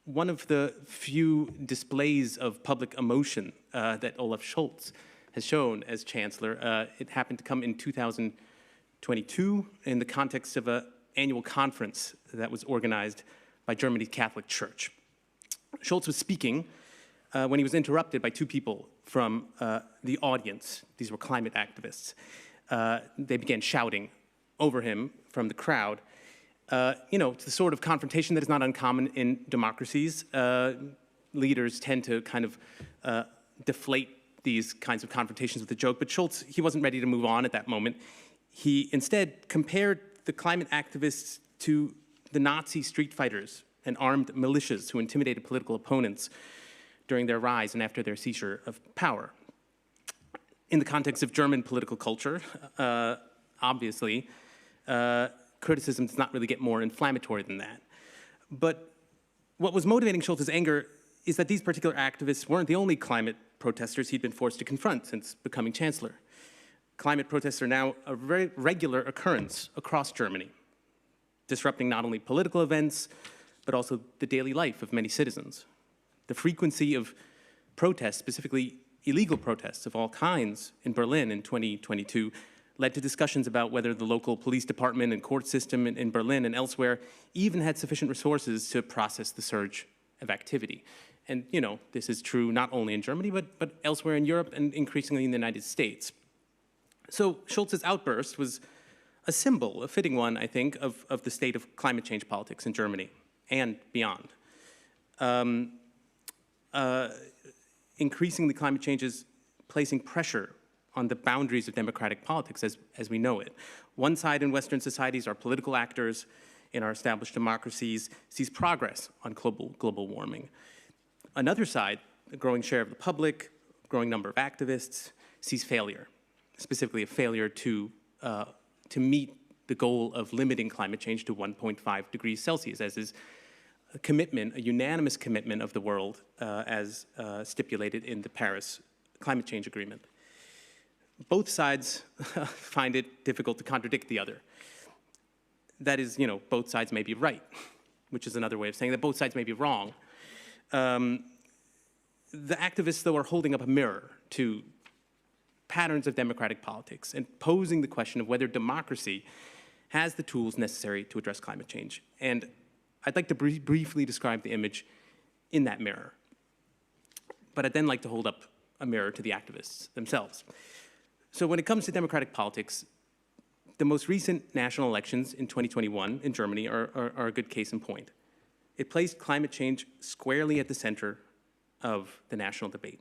One of the few displays of public emotion that Olaf Scholz has shown as Chancellor, it happened to come in 2022 in the context of an annual conference that was organized by Germany's Catholic Church. Scholz was speaking when he was interrupted by 2 people from the audience. These were climate activists. They began shouting over him from the crowd. You know, it's the sort of confrontation that is not uncommon in democracies. Leaders tend to kind of deflate these kinds of confrontations with a joke, but Scholz, he wasn't ready to move on at that moment. He instead compared the climate activists to the Nazi street fighters and armed militias who intimidated political opponents during their rise and after their seizure of power. In the context of German political culture, obviously, criticism does not really get more inflammatory than that. But what was motivating Scholz's anger is that these particular activists weren't the only climate protesters he'd been forced to confront since becoming chancellor. Climate protests are now a very regular occurrence across Germany, disrupting not only political events, but also the daily life of many citizens. The frequency of protests, specifically illegal protests of all kinds in Berlin in 2022, led to discussions about whether the local police department and court system in Berlin and elsewhere even had sufficient resources to process the surge of activity. And, you know, this is true not only in Germany, but elsewhere in Europe and increasingly in the United States. So Scholz's outburst was a symbol, a fitting one, I think, of the state of climate change politics in Germany and beyond. Increasingly, climate change is placing pressure on the boundaries of democratic politics as we know it. One side in Western societies, our political actors in our established democracies, sees progress on global warming. Another side, a growing share of the public, a growing number of activists, sees failure, specifically a failure to meet the goal of limiting climate change to 1.5 degrees Celsius, as is a commitment, a unanimous commitment of the world as stipulated in the Paris Climate Change Agreement. Both sides find it difficult to contradict the other. That is, you know, both sides may be right, which is another way of saying that both sides may be wrong. The activists, though, are holding up a mirror to patterns of democratic politics and posing the question of whether democracy has the tools necessary to address climate change. And I'd like to briefly describe the image in that mirror. But I'd then like to hold up a mirror to the activists themselves. So when it comes to democratic politics, the most recent national elections in 2021 in Germany are a good case in point. It placed climate change squarely at the center of the national debate.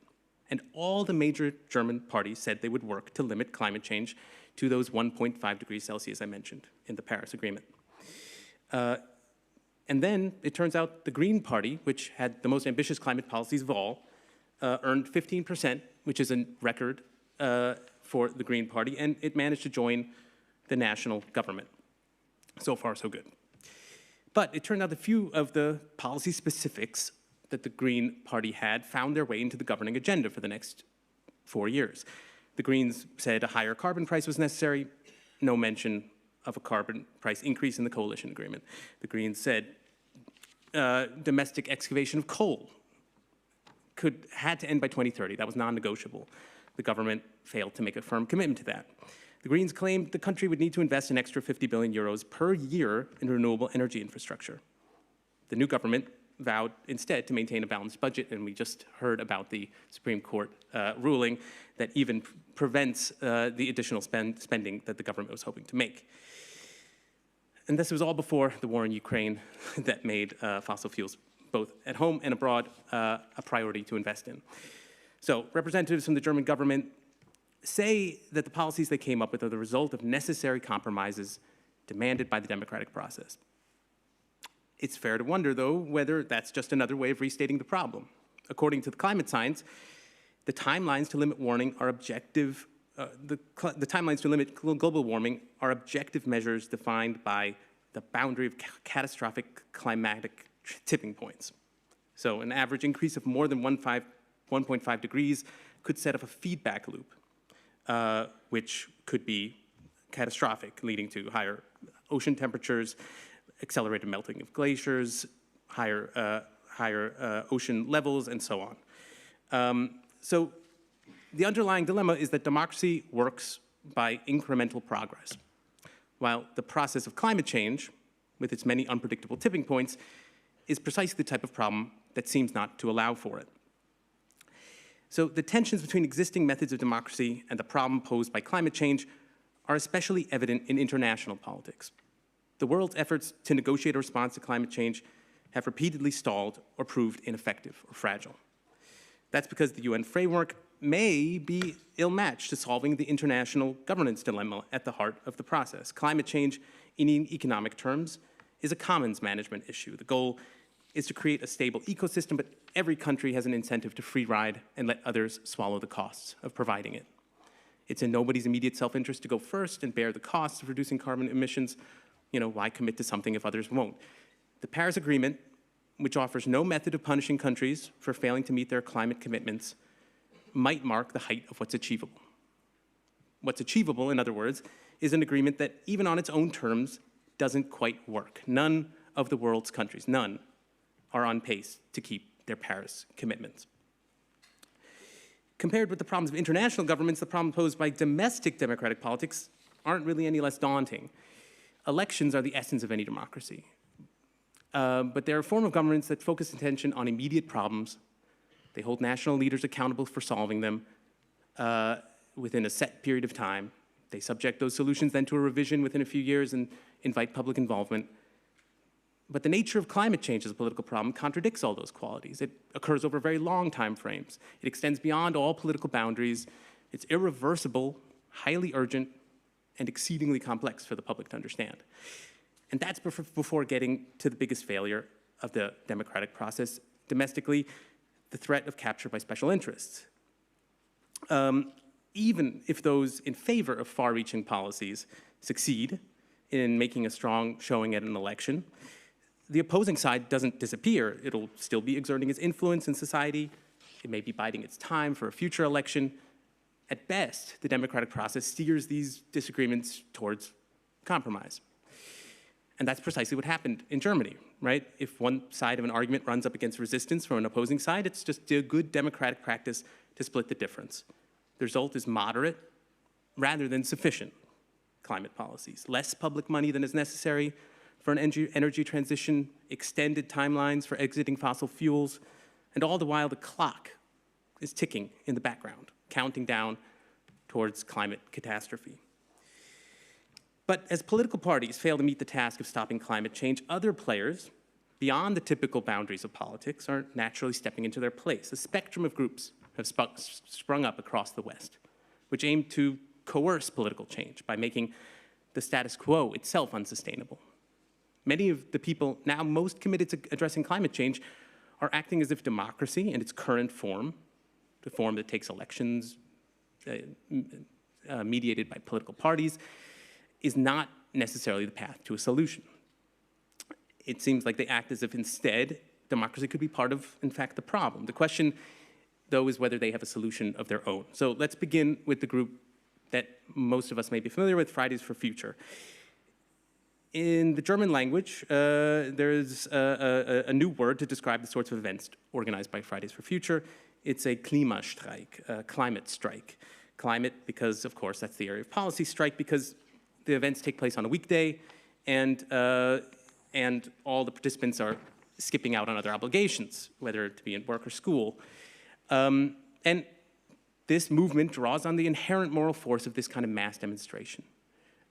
And all the major German parties said they would work to limit climate change to those 1.5 degrees Celsius I mentioned in the Paris Agreement. And then it turns out the Green Party, which had the most ambitious climate policies of all, earned 15%, which is a record for the Green Party, and it managed to join the national government. So far, so good. But it turned out a few of the policy specifics that the Green Party had found their way into the governing agenda for the next 4 years. The Greens said a higher carbon price was necessary, no mention of a carbon price increase in the coalition agreement. The Greens said domestic excavation of coal had to end by 2030. That was non-negotiable. The government failed to make a firm commitment to that. The Greens claimed the country would need to invest an extra 50 billion euros per year in renewable energy infrastructure. The new government vowed instead to maintain a balanced budget, and we just heard about the Supreme Court ruling that even prevents the additional spending that the government was hoping to make. And this was all before the war in Ukraine that made fossil fuels, both at home and abroad, a priority to invest in. So representatives from the German government say that the policies they came up with are the result of necessary compromises demanded by the democratic process. It's fair to wonder, though, whether that's just another way of restating the problem. According to the climate science, the timelines to limit warming are objective. The timelines to limit global warming are objective measures defined by the boundary of catastrophic climatic tipping points. So an average increase of more than 1.5 degrees could set up a feedback loop, which could be catastrophic, leading to higher ocean temperatures, accelerated melting of glaciers, higher ocean levels, and so on. So the underlying dilemma is that democracy works by incremental progress, while the process of climate change, with its many unpredictable tipping points, is precisely the type of problem that seems not to allow for it. So the tensions between existing methods of democracy and the problem posed by climate change are especially evident in international politics. The world's efforts to negotiate a response to climate change have repeatedly stalled or proved ineffective or fragile. That's because the UN framework may be ill-matched to solving the international governance dilemma at the heart of the process. Climate change, in economic terms, is a commons management issue. The goal is to create a stable ecosystem, but every country has an incentive to free ride and let others swallow the costs of providing it. It's in nobody's immediate self-interest to go first and bear the costs of reducing carbon emissions. You know, why commit to something if others won't? The Paris Agreement, which offers no method of punishing countries for failing to meet their climate commitments, might mark the height of what's achievable. What's achievable, in other words, is an agreement that, even on its own terms, doesn't quite work. None of the world's countries, none, are on pace to keep their Paris commitments. Compared with the problems of international governments, the problem posed by domestic democratic politics aren't really any less daunting. Elections are the essence of any democracy. But they're a form of governance that focus attention on immediate problems. They hold national leaders accountable for solving them within a set period of time. They subject those solutions then to a revision within a few years and invite public involvement. But the nature of climate change as a political problem contradicts all those qualities. It occurs over very long time frames. It extends beyond all political boundaries. It's irreversible, highly urgent, and exceedingly complex for the public to understand. And that's before getting to the biggest failure of the democratic process domestically, the threat of capture by special interests. Even if those in favor of far-reaching policies succeed in making a strong showing at an election, the opposing side doesn't disappear. It'll still be exerting its influence in society. It may be biding its time for a future election. At best, the democratic process steers these disagreements towards compromise. And that's precisely what happened in Germany, right? If one side of an argument runs up against resistance from an opposing side, it's just a good democratic practice to split the difference. The result is moderate rather than sufficient climate policies. Less public money than is necessary for an energy transition, extended timelines for exiting fossil fuels, and all the while the clock is ticking in the background, counting down towards climate catastrophe. But as political parties fail to meet the task of stopping climate change, other players, beyond the typical boundaries of politics, are naturally stepping into their place. A spectrum of groups have sprung up across the West, which aim to coerce political change by making the status quo itself unsustainable. Many of the people now most committed to addressing climate change are acting as if democracy in its current form, the form that takes elections mediated by political parties, is not necessarily the path to a solution. It seems like they act as if instead democracy could be part of, in fact, the problem. The question, though, is whether they have a solution of their own. So let's begin with the group that most of us may be familiar with, Fridays for Future. In the German language, there's a new word to describe the sorts of events organized by Fridays for Future. It's a Klimastreik, a climate strike. Climate because, of course, that's the area of policy. Strike because the events take place on a weekday, and all the participants are skipping out on other obligations, whether to be in work or school. And this movement draws on the inherent moral force of this kind of mass demonstration.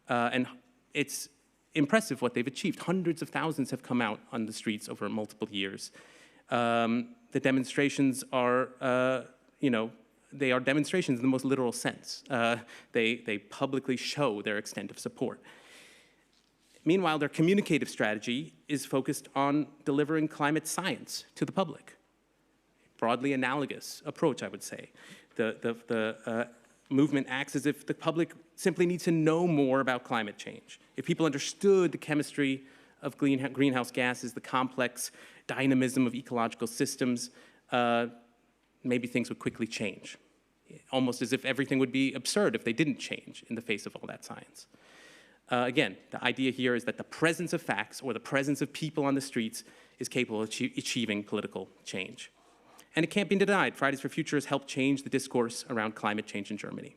And it's impressive what they've achieved. Hundreds of thousands have come out on the streets over multiple years. The demonstrations are, they are demonstrations in the most literal sense. They publicly show their extent of support. Meanwhile, their communicative strategy is focused on delivering climate science to the public. Broadly analogous approach, I would say. The movement acts as if the public simply needs to know more about climate change. If people understood the chemistry of greenhouse gases, the complex dynamism of ecological systems, maybe things would quickly change. Almost as if everything would be absurd if they didn't change in the face of all that science. Again, the idea here is that the presence of facts or the presence of people on the streets is capable of achieving political change. And it can't be denied, Fridays for Future has helped change the discourse around climate change in Germany.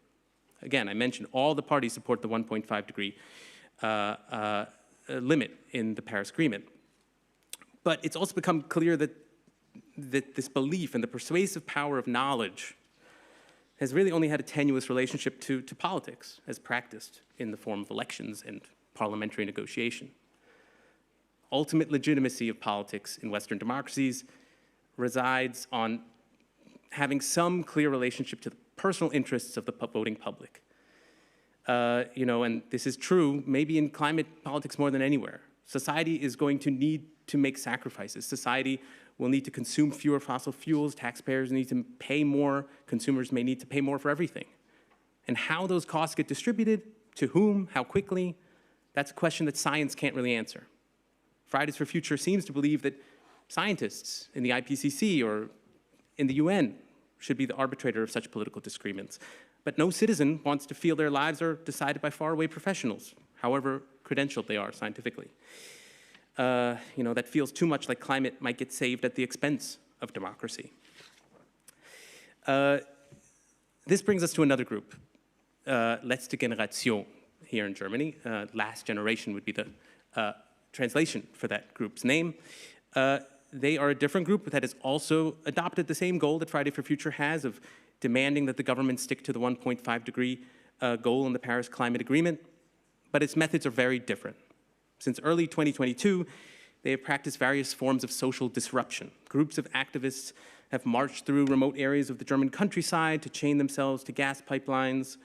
Again, I mentioned all the parties support the 1.5 degree limit in the Paris Agreement. But it's also become clear that this belief and the persuasive power of knowledge has really only had a tenuous relationship to politics as practiced in the form of elections and parliamentary negotiation. Ultimate legitimacy of politics in Western democracies resides on having some clear relationship to the personal interests of the voting public. And this is true maybe in climate politics more than anywhere. Society is going to need to make sacrifices. Society will need to consume fewer fossil fuels, taxpayers need to pay more, consumers may need to pay more for everything. And how those costs get distributed, to whom, how quickly, that's a question that science can't really answer. Fridays for Future seems to believe that scientists in the IPCC or in the UN should be the arbitrator of such political disagreements. But no citizen wants to feel their lives are decided by faraway professionals, however credentialed they are scientifically. That feels too much like climate might get saved at the expense of democracy. This brings us to another group, Letzte Generation here in Germany. Last generation would be the translation for that group's name. They are a different group that has also adopted the same goal that Friday for Future has of demanding that the government stick to the 1.5 degree goal in the Paris Climate Agreement, but its methods are very different. Since early 2022, they have practiced various forms of social disruption. Groups of activists have marched through remote areas of the German countryside to chain themselves to gas pipelines,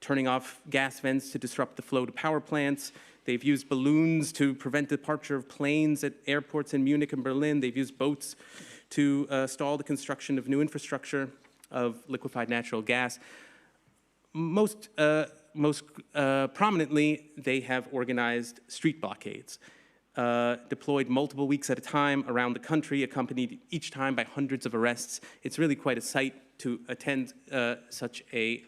turning off gas vents to disrupt the flow to power plants. They've used balloons to prevent the departure of planes at airports in Munich and Berlin. They've used boats to stall the construction of new infrastructure of liquefied natural gas. Most prominently, they have organized street blockades, deployed multiple weeks at a time around the country, accompanied each time by hundreds of arrests. It's really quite a sight to attend such a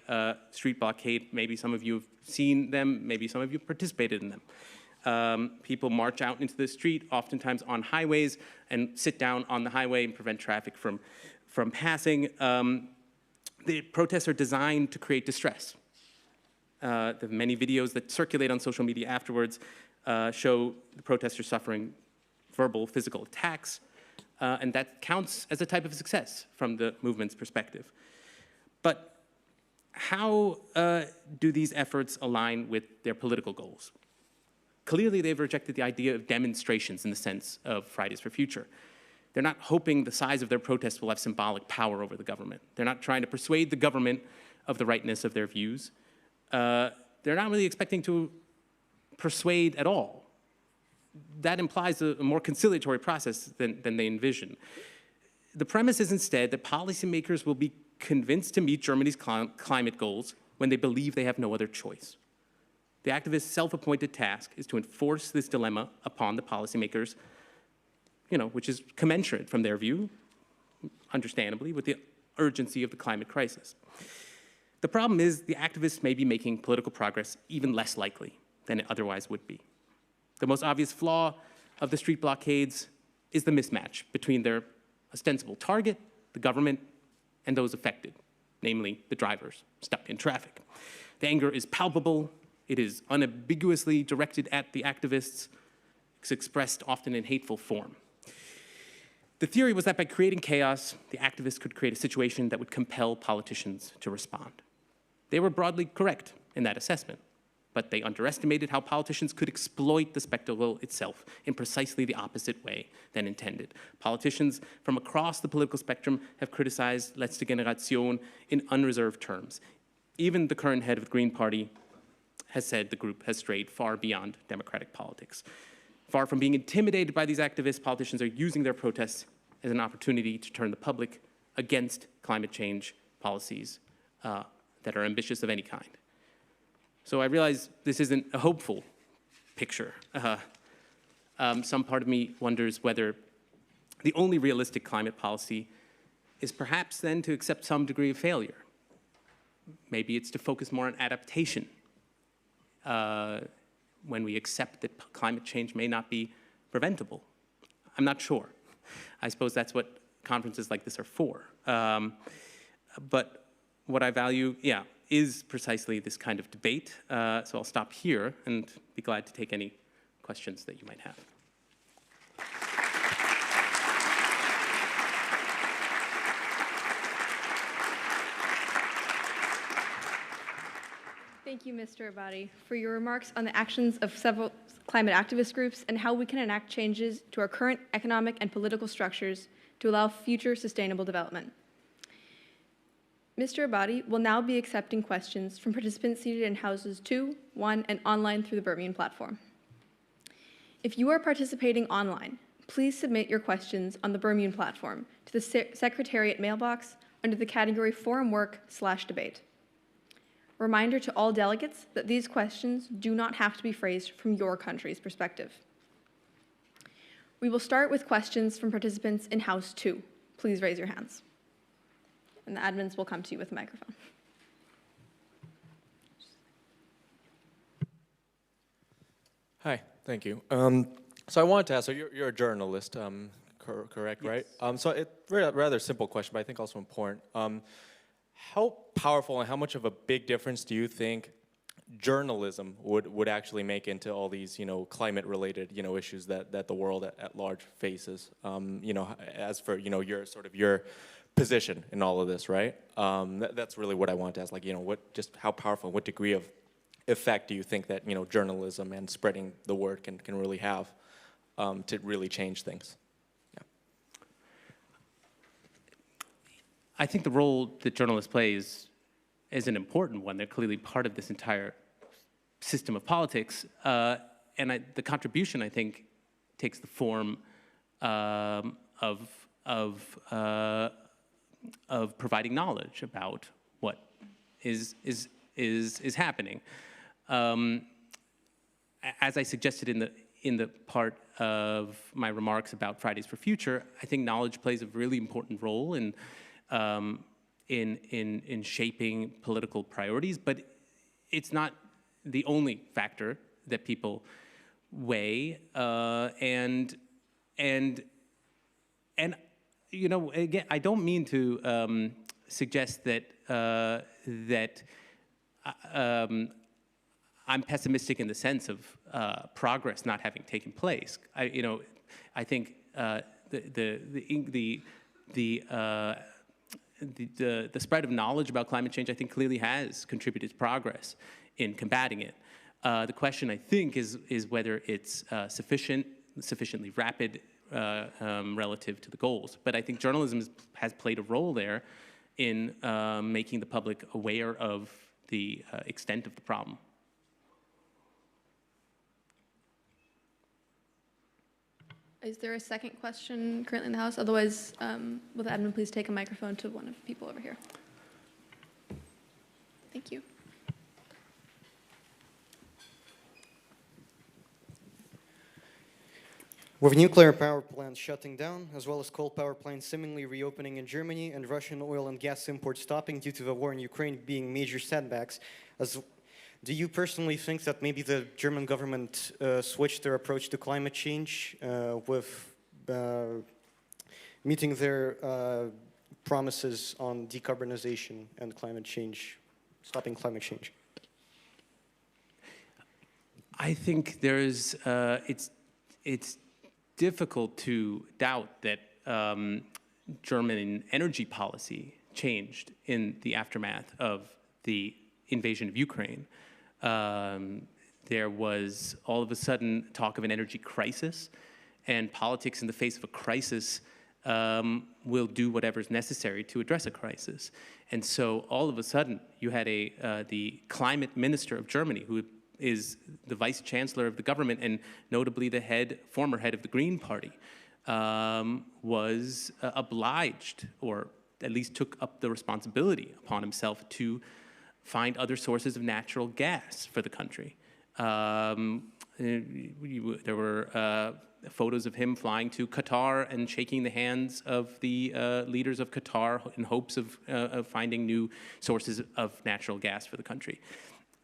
street blockade. Maybe some of you have seen them, maybe some of you participated in them. People march out into the street, oftentimes on highways, and sit down on the highway and prevent traffic from passing. The protests are designed to create distress. The many videos that circulate on social media afterwards show the protesters suffering verbal, physical attacks, and that counts as a type of success from the movement's perspective. But how do these efforts align with their political goals? Clearly, they've rejected the idea of demonstrations in the sense of Fridays for Future. They're not hoping the size of their protests will have symbolic power over the government. They're not trying to persuade the government of the rightness of their views. They're not really expecting to persuade at all. that implies a more conciliatory process than they envision. The premise is instead that policymakers will be convinced to meet Germany's climate goals when they believe they have no other choice. The activists' self-appointed task is to enforce this dilemma upon the policymakers, which is commensurate from their view, understandably, with the urgency of the climate crisis. The problem is the activists may be making political progress even less likely than it otherwise would be. The most obvious flaw of the street blockades is the mismatch between their ostensible target, the government, and those affected, namely the drivers stuck in traffic. The anger is palpable. It is unambiguously directed at the activists. It's expressed often in hateful form. The theory was that by creating chaos, the activists could create a situation that would compel politicians to respond. They were broadly correct in that assessment, but they underestimated how politicians could exploit the spectacle itself in precisely the opposite way than intended. Politicians from across the political spectrum have criticized Letzte Generation in unreserved terms. Even the current head of the Green Party has said the group has strayed far beyond democratic politics. Far from being intimidated by these activists, politicians are using their protests as an opportunity to turn the public against climate change policies that are ambitious of any kind. So I realize this isn't a hopeful picture. Some part of me wonders whether the only realistic climate policy is perhaps then to accept some degree of failure. Maybe it's to focus more on adaptation when we accept that climate change may not be preventable. I'm not sure. I suppose that's what conferences like this are for. But what I value, is precisely this kind of debate. So I'll stop here and be glad to take any questions that you might have. Thank you, Mr. Abadi, for your remarks on the actions of several climate activist groups and how we can enact changes to our current economic and political structures to allow future sustainable development. Mr. Abadi will now be accepting questions from participants seated in houses 2, 1, and online through the BERMUN platform. If you are participating online, please submit your questions on the BERMUN platform to the Secretariat mailbox under the category Forum Work/Debate. Reminder to all delegates that these questions do not have to be phrased from your country's perspective. We will start with questions from participants in House 2. Please raise your hands. And the admins will come to you with a microphone. Hi, thank you. So I wanted to ask, so you're a journalist, correct, Yes. right? So it's a rather simple question, but I think also important. How powerful and how much of a big difference do you think journalism would actually make into all these, climate-related, issues that the world at large faces? As for, your position in all of this, right? That's really what I want to ask. Just how powerful, what degree of effect do you think that journalism and spreading the word can really have to really change things? I think the role that journalists play is an important one. They're clearly part of this entire system of politics. And the contribution, I think, takes the form of providing knowledge about what is happening. As I suggested in the part of my remarks about Fridays for Future, I think knowledge plays a really important role in shaping political priorities, but it's not the only factor that people weigh. And again, I don't mean to suggest that I'm pessimistic in the sense of progress not having taken place. I think the spread of knowledge about climate change, I think, clearly has contributed to progress in combating it. The question, I think, is whether it's sufficiently rapid relative to the goals. But I think journalism has played a role there in making the public aware of the extent of the problem. Is there a second question currently in the House? Otherwise, will the admin please take a microphone to one of the people over here? Thank you. With nuclear power plants shutting down, as well as coal power plants seemingly reopening in Germany and Russian oil and gas imports stopping due to the war in Ukraine being major setbacks, do you personally think that maybe the German government switched their approach to climate change with meeting their promises on decarbonization and climate change, stopping climate change? I think there's, it's difficult to doubt that German energy policy changed in the aftermath of the invasion of Ukraine. There was all of a sudden talk of an energy crisis, and politics in the face of a crisis will do whatever is necessary to address a crisis. And so all of a sudden you had the climate minister of Germany, who is the vice chancellor of the government and notably the former head of the Green Party, was obliged, or at least took up the responsibility upon himself to find other sources of natural gas for the country. There were photos of him flying to Qatar and shaking the hands of the leaders of Qatar in hopes of finding new sources of natural gas for the country.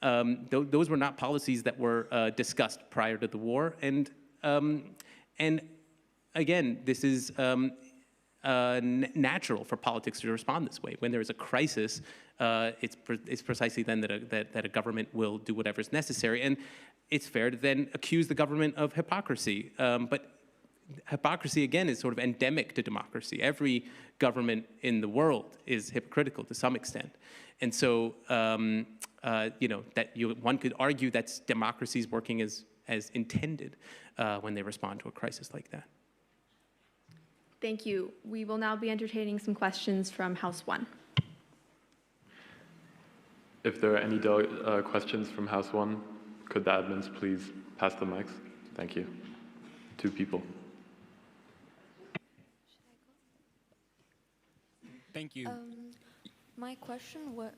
Those were not policies that were discussed prior to the war, and again, this is natural for politics to respond this way. When there is a crisis, it's precisely then that a government will do whatever is necessary, and it's fair to then accuse the government of hypocrisy. But hypocrisy, again, is sort of endemic to democracy. Every government in the world is hypocritical to some extent. And so, one could argue that democracy is working as intended when they respond to a crisis like that. Thank you. We will now be entertaining some questions from House 1. If there are any questions from House 1, could the admins please pass the mics? Thank you. 2 people. Thank you. My question was...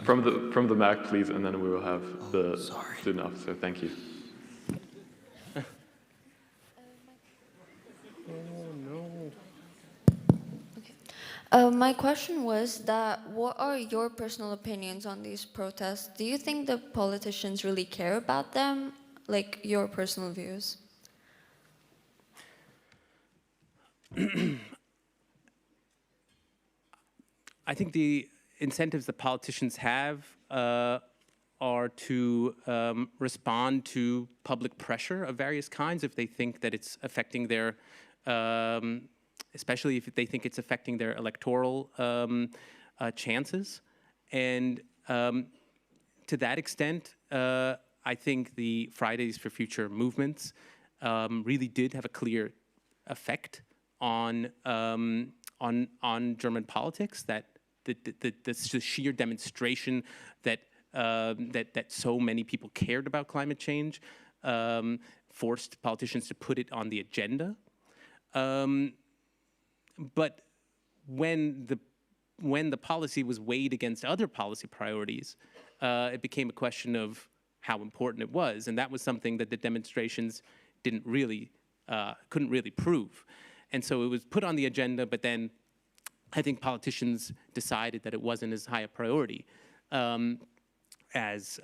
From the MAC, please, and then we will have the student officer. Thank you. My question was that what are your personal opinions on these protests? Do you think the politicians really care about them? Like, your personal views? I think the incentives that politicians have are to respond to public pressure of various kinds if they think that it's affecting their, especially if they think it's affecting their electoral chances. And to that extent, I think the Fridays for Future movements really did have a clear effect on German politics. That the sheer demonstration that that so many people cared about climate change forced politicians to put it on the agenda. But when the policy was weighed against other policy priorities, it became a question of how important it was, and that was something that the demonstrations couldn't really prove. And so it was put on the agenda, but then I think politicians decided that it wasn't as high a priority as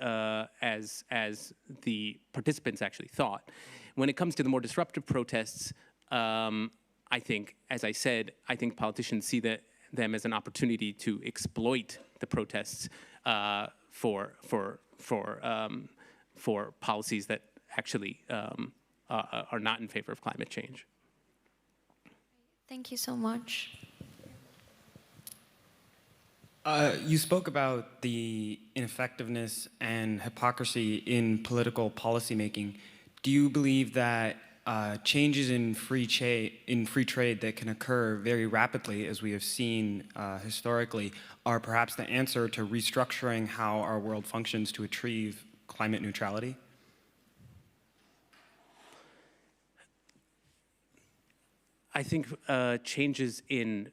the participants actually thought. When it comes to the more disruptive protests, I think, as I said, I think politicians see them as an opportunity to exploit the protests for policies that actually are not in favor of climate change. Thank you so much. You spoke about the ineffectiveness and hypocrisy in political policymaking. Do you believe that changes in free trade that can occur very rapidly, as we have seen historically, are perhaps the answer to restructuring how our world functions to achieve climate neutrality? I think changes in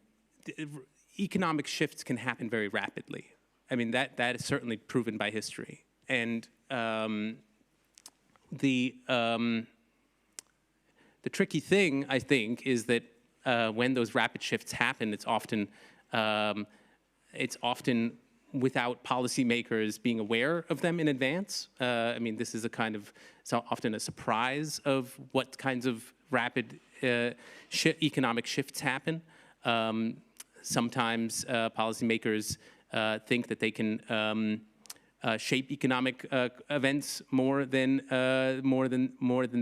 economic shifts can happen very rapidly. I mean, that is certainly proven by history. And the tricky thing, I think, is that when those rapid shifts happen, it's often without policymakers being aware of them in advance. I mean, this is a kind of, so often a surprise of what kinds of rapid economic shifts happen. Sometimes policymakers think that they can shape economic events more than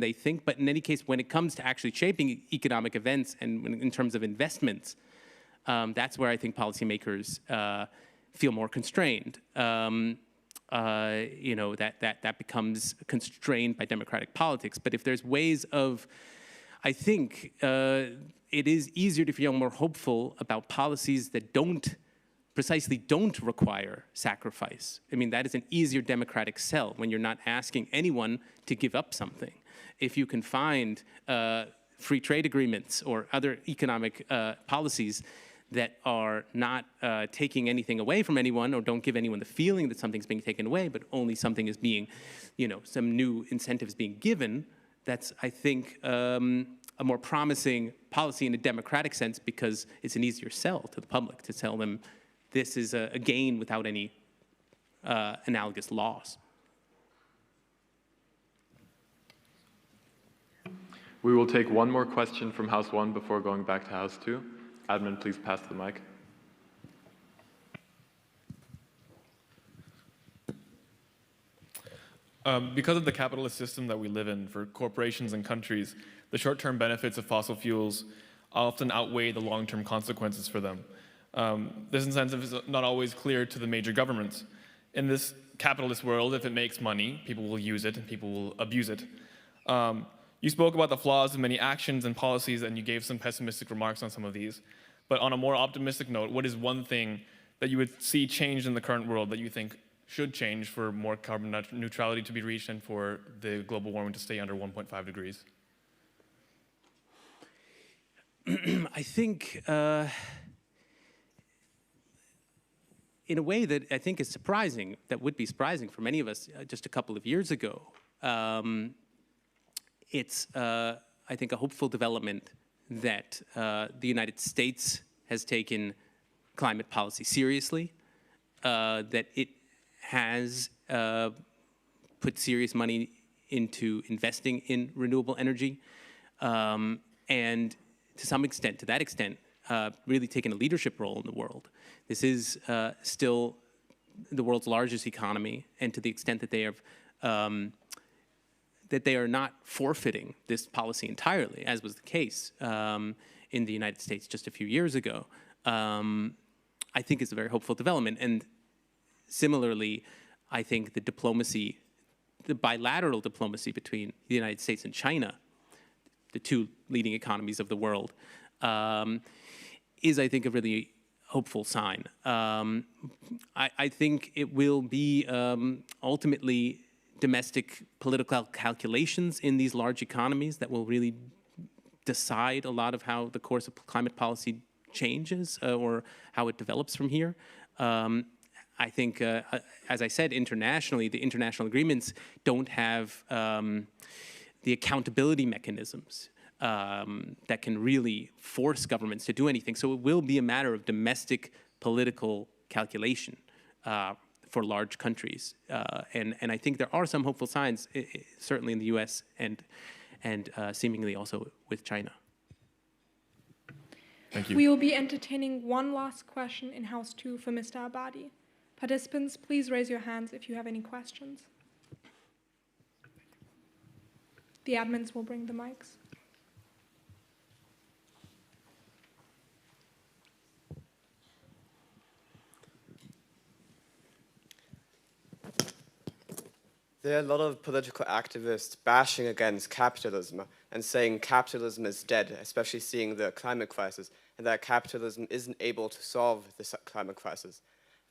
they think. But in any case, when it comes to actually shaping economic events and in terms of investments, that's where I think policymakers feel more constrained. You know, that becomes constrained by democratic politics. But if there's ways of, I think it is easier to feel more hopeful about policies that precisely don't require sacrifice. I mean, that is an easier democratic sell when you're not asking anyone to give up something. If you can find free trade agreements or other economic policies that are not taking anything away from anyone or don't give anyone the feeling that something's being taken away, but only something is being, you know, some new incentives being given, that's, I think, a more promising policy in a democratic sense, because it's an easier sell to the public to tell them this is a gain without any analogous loss. We will take one more question from House 1 before going back to House 2. Admin, please pass the mic. Because of the capitalist system that we live in, for corporations and countries, the short-term benefits of fossil fuels often outweigh the long-term consequences for them. This incentive is not always clear to the major governments. In this capitalist world, if it makes money, people will use it and people will abuse it. You spoke about the flaws of many actions and policies, and you gave some pessimistic remarks on some of these. But on a more optimistic note, what is one thing that you would see changed in the current world that you think should change for more carbon neutrality to be reached and for the global warming to stay under 1.5 degrees? I think in a way that I think is surprising, that would be surprising for many of us just a couple of years ago, it's, I think, a hopeful development that the United States has taken climate policy seriously, that it has put serious money into investing in renewable energy, and to some extent, to that extent, really taken a leadership role in the world. This is still the world's largest economy, and to the extent that they have that they are not forfeiting this policy entirely, as was the case in the United States just a few years ago, I think is a very hopeful development. And similarly, I think the diplomacy, the bilateral diplomacy between the United States and China, the two leading economies of the world, is, I think, a really hopeful sign. I think it will be ultimately domestic political calculations in these large economies that will really decide a lot of how the course of climate policy changes or how it develops from here. I think, as I said, internationally, the international agreements don't have the accountability mechanisms that can really force governments to do anything. So it will be a matter of domestic political calculation for large countries. And I think there are some hopeful signs, certainly in the US and seemingly also with China. Thank you. We will be entertaining one last question in House 2 for Mr. Abadi. Participants, please raise your hands if you have any questions. The admins will bring the mics. There are a lot of political activists bashing against capitalism and saying capitalism is dead, especially seeing the climate crisis, and that capitalism isn't able to solve this climate crisis.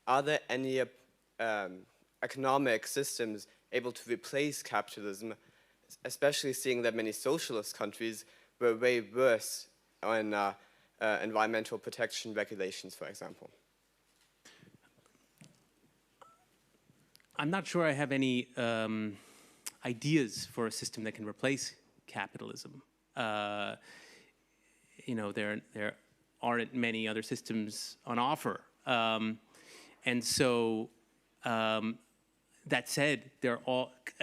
Are there any economic systems able to replace capitalism, especially seeing that many socialist countries were way worse environmental protection regulations, for example? I'm not sure I have any ideas for a system that can replace capitalism. You know, there aren't many other systems on offer. And so, that said,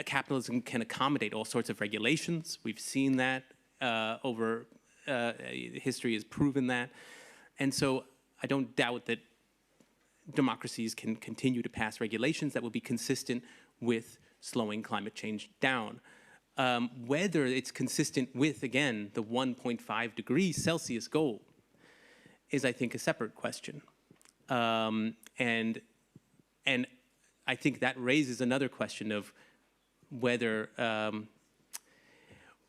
capitalism can accommodate all sorts of regulations. We've seen that over history has proven that. And so I don't doubt that democracies can continue to pass regulations that will be consistent with slowing climate change down. Whether it's consistent with, again, the 1.5 degrees Celsius goal is, I think, a separate question. And I think that raises another question of whether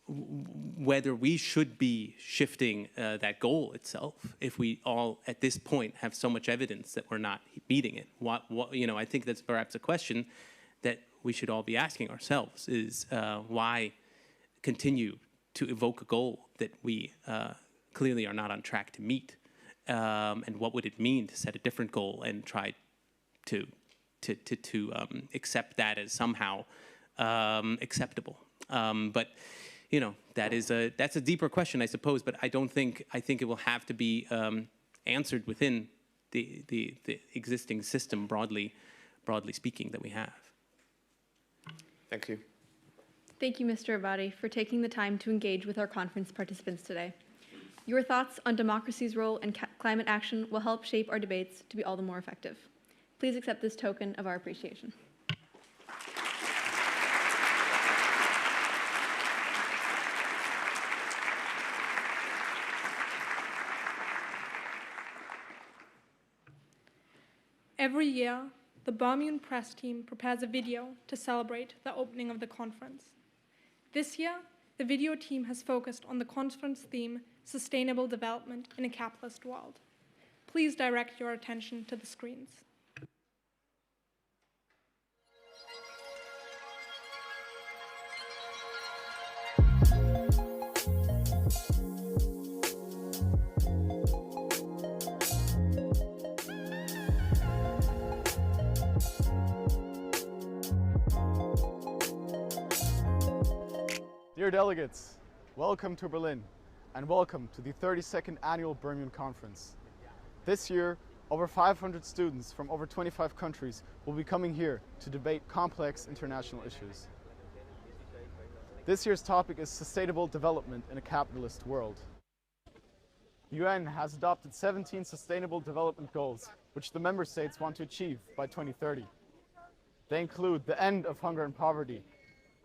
whether we should be shifting that goal itself if we all at this point have so much evidence that we're not meeting it. You know, I think that's perhaps a question that we should all be asking ourselves is why continue to evoke a goal that we clearly are not on track to meet, and what would it mean to set a different goal and try to accept that as somehow acceptable. But you know, that's a deeper question, I suppose. But I think it will have to be answered within the existing system, broadly speaking, that we have. Thank you. Thank you, Mr. Abadi, for taking the time to engage with our conference participants today. Your thoughts on democracy's role in climate action will help shape our debates to be all the more effective. Please accept this token of our appreciation. Every year, the BERMUN press team prepares a video to celebrate the opening of the conference. This year, the video team has focused on the conference theme, Sustainable Development in a Capitalist World. Please direct your attention to the screens. Dear delegates, welcome to Berlin and welcome to the 32nd Annual BERMUN Conference. This year, over 500 students from over 25 countries will be coming here to debate complex international issues. This year's topic is sustainable development in a capitalist world. The UN has adopted 17 sustainable development goals, which the member states want to achieve by 2030. They include the end of hunger and poverty,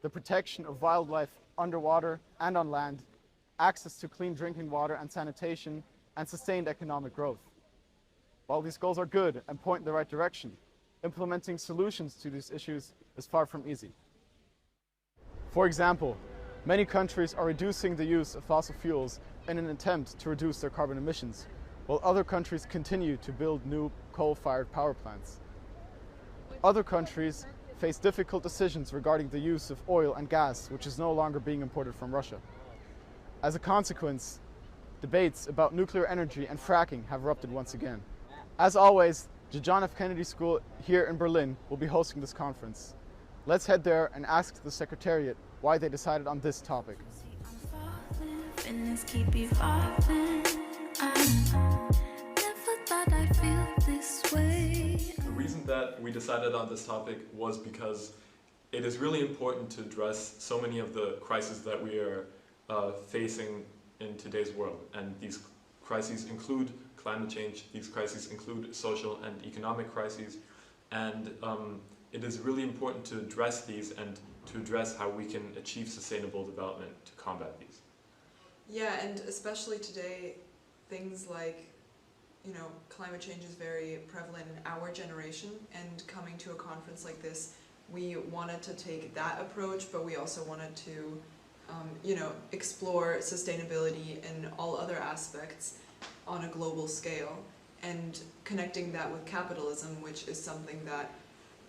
the protection of wildlife underwater and on land, access to clean drinking water and sanitation, and sustained economic growth. While these goals are good and point in the right direction, implementing solutions to these issues is far from easy. For example, many countries are reducing the use of fossil fuels in an attempt to reduce their carbon emissions, while other countries continue to build new coal-fired power plants. Other countries face difficult decisions regarding the use of oil and gas, which is no longer being imported from Russia. As a consequence, debates about nuclear energy and fracking have erupted once again. As always, the John F. Kennedy School here in Berlin will be hosting this conference. Let's head there and ask the Secretariat why they decided on this topic. The reason that we decided on this topic was because it is really important to address so many of the crises that we are facing in today's world. And these crises include climate change, these crises include social and economic crises, and it is really important to address these and to address how we can achieve sustainable development to combat these. Yeah, and especially today, things like, you know, climate change is very prevalent in our generation, and coming to a conference like this, we wanted to take that approach, but we also wanted to, you know, explore sustainability in all other aspects on a global scale, and connecting that with capitalism, which is something that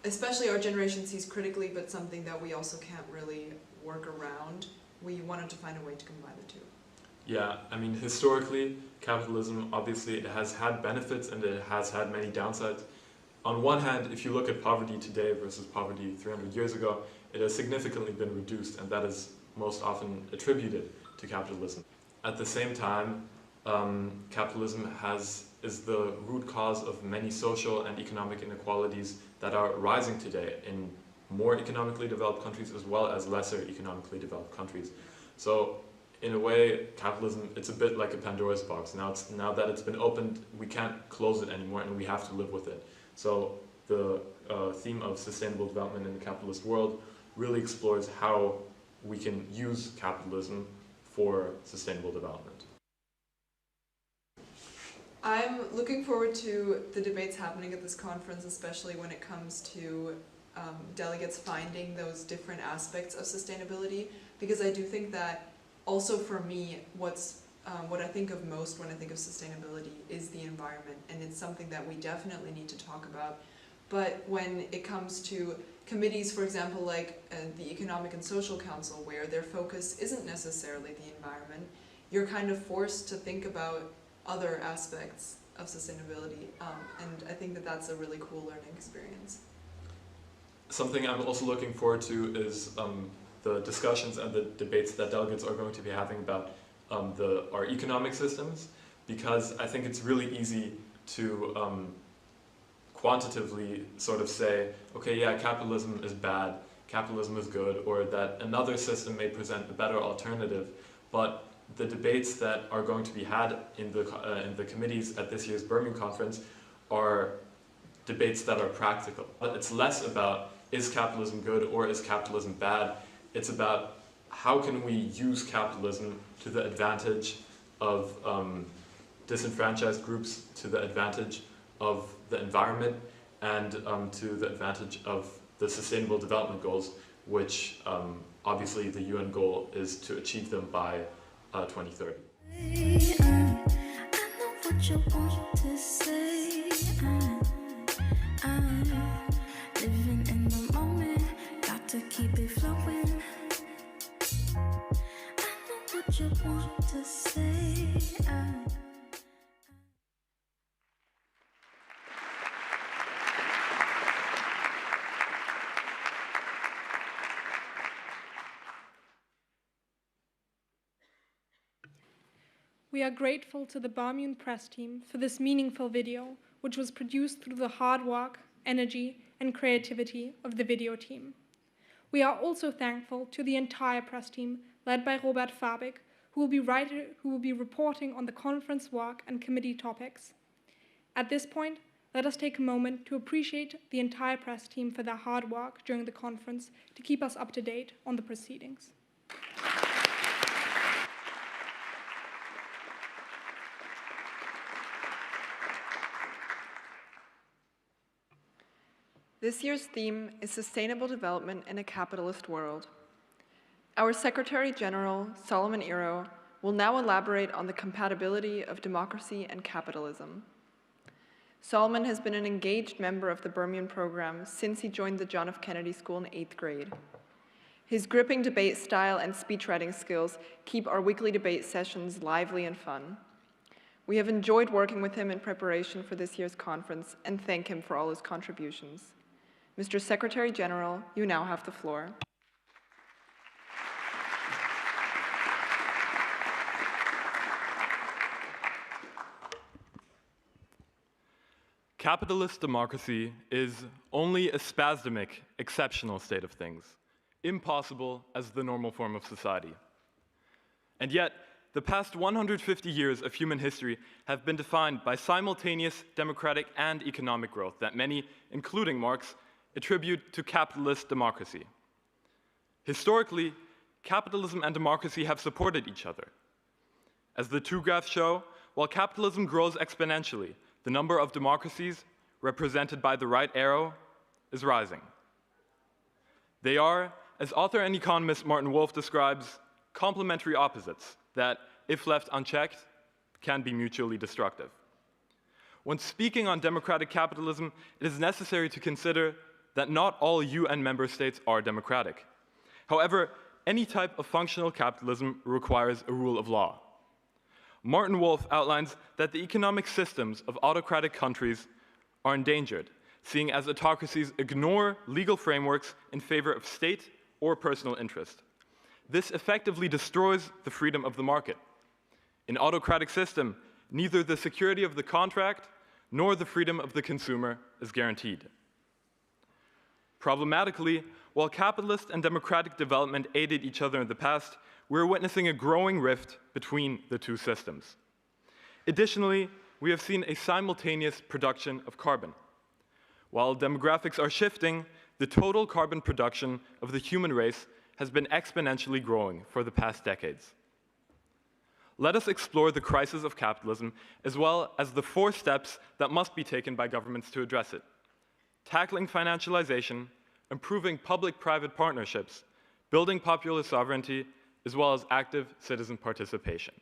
especially our generation sees critically, but something that we also can't really work around. We wanted to find a way to combine the two. Yeah, I mean, historically, capitalism, obviously, it has had benefits and it has had many downsides. On one hand, if you look at poverty today versus poverty 300 years ago, it has significantly been reduced, and that is most often attributed to capitalism. At the same time, capitalism is the root cause of many social and economic inequalities that are rising today in more economically developed countries as well as lesser economically developed countries. So in a way, capitalism, it's a bit like a Pandora's box. Now that it's been opened, we can't close it anymore and we have to live with it. So the theme of sustainable development in the capitalist world really explores how we can use capitalism for sustainable development. I'm looking forward to the debates happening at this conference, especially when it comes to delegates finding those different aspects of sustainability, because I do think that also for me, what I think of most when I think of sustainability is the environment, and it's something that we definitely need to talk about. But when it comes to committees, for example, like the Economic and Social Council, where their focus isn't necessarily the environment, you're kind of forced to think about other aspects of sustainability, and I think that that's a really cool learning experience. Something I'm also looking forward to is the discussions and the debates that delegates are going to be having about our economic systems, because I think it's really easy to quantitatively sort of say, okay, yeah, capitalism is bad, capitalism is good, or that another system may present a better alternative, but the debates that are going to be had in the committees at this year's BERMUN conference are debates that are practical. But it's less about, is capitalism good or is capitalism bad? It's about how can we use capitalism to the advantage of disenfranchised groups, to the advantage of the environment, and to the advantage of the Sustainable Development Goals, which obviously the UN goal is to achieve them by 2030. Living in the moment, got to keep it flowing. I know what you want to say. We are grateful to the BERMUN press team for this meaningful video, which was produced through the hard work, energy, and creativity of the video team. We are also thankful to the entire press team, led by Robert Fabig, who will be reporting on the conference work and committee topics. At this point, let us take a moment to appreciate the entire press team for their hard work during the conference to keep us up to date on the proceedings. This year's theme is Sustainable Development in a Capitalist World. Our Secretary General, Solomon Iro, will now elaborate on the compatibility of democracy and capitalism. Solomon has been an engaged member of the BERMUN program since he joined the John F. Kennedy School in 8th grade. His gripping debate style and speechwriting skills keep our weekly debate sessions lively and fun. We have enjoyed working with him in preparation for this year's conference and thank him for all his contributions. Mr. Secretary General, you now have the floor. Capitalist democracy is only a spasmodic, exceptional state of things, impossible as the normal form of society. And yet, the past 150 years of human history have been defined by simultaneous democratic and economic growth that many, including Marx, attribute to capitalist democracy. Historically, capitalism and democracy have supported each other. As the two graphs show, while capitalism grows exponentially, the number of democracies, represented by the right arrow, is rising. They are, as author and economist Martin Wolf describes, complementary opposites that, if left unchecked, can be mutually destructive. When speaking on democratic capitalism, it is necessary to consider that not all UN member states are democratic. However, any type of functional capitalism requires a rule of law. Martin Wolf outlines that the economic systems of autocratic countries are endangered, seeing as autocracies ignore legal frameworks in favor of state or personal interest. This effectively destroys the freedom of the market. In autocratic system, neither the security of the contract nor the freedom of the consumer is guaranteed. Problematically, while capitalist and democratic development aided each other in the past, we're witnessing a growing rift between the two systems. Additionally, we have seen a simultaneous production of carbon. While demographics are shifting, the total carbon production of the human race has been exponentially growing for the past decades. Let us explore the crisis of capitalism as well as the 4 steps that must be taken by governments to address it: tackling financialization, improving public-private partnerships, building popular sovereignty, as well as active citizen participation.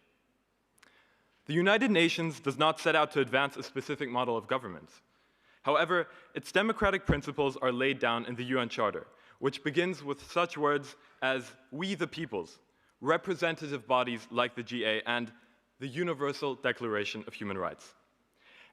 The United Nations does not set out to advance a specific model of government. However, its democratic principles are laid down in the UN Charter, which begins with such words as "we the peoples," representative bodies like the GA, and the Universal Declaration of Human Rights.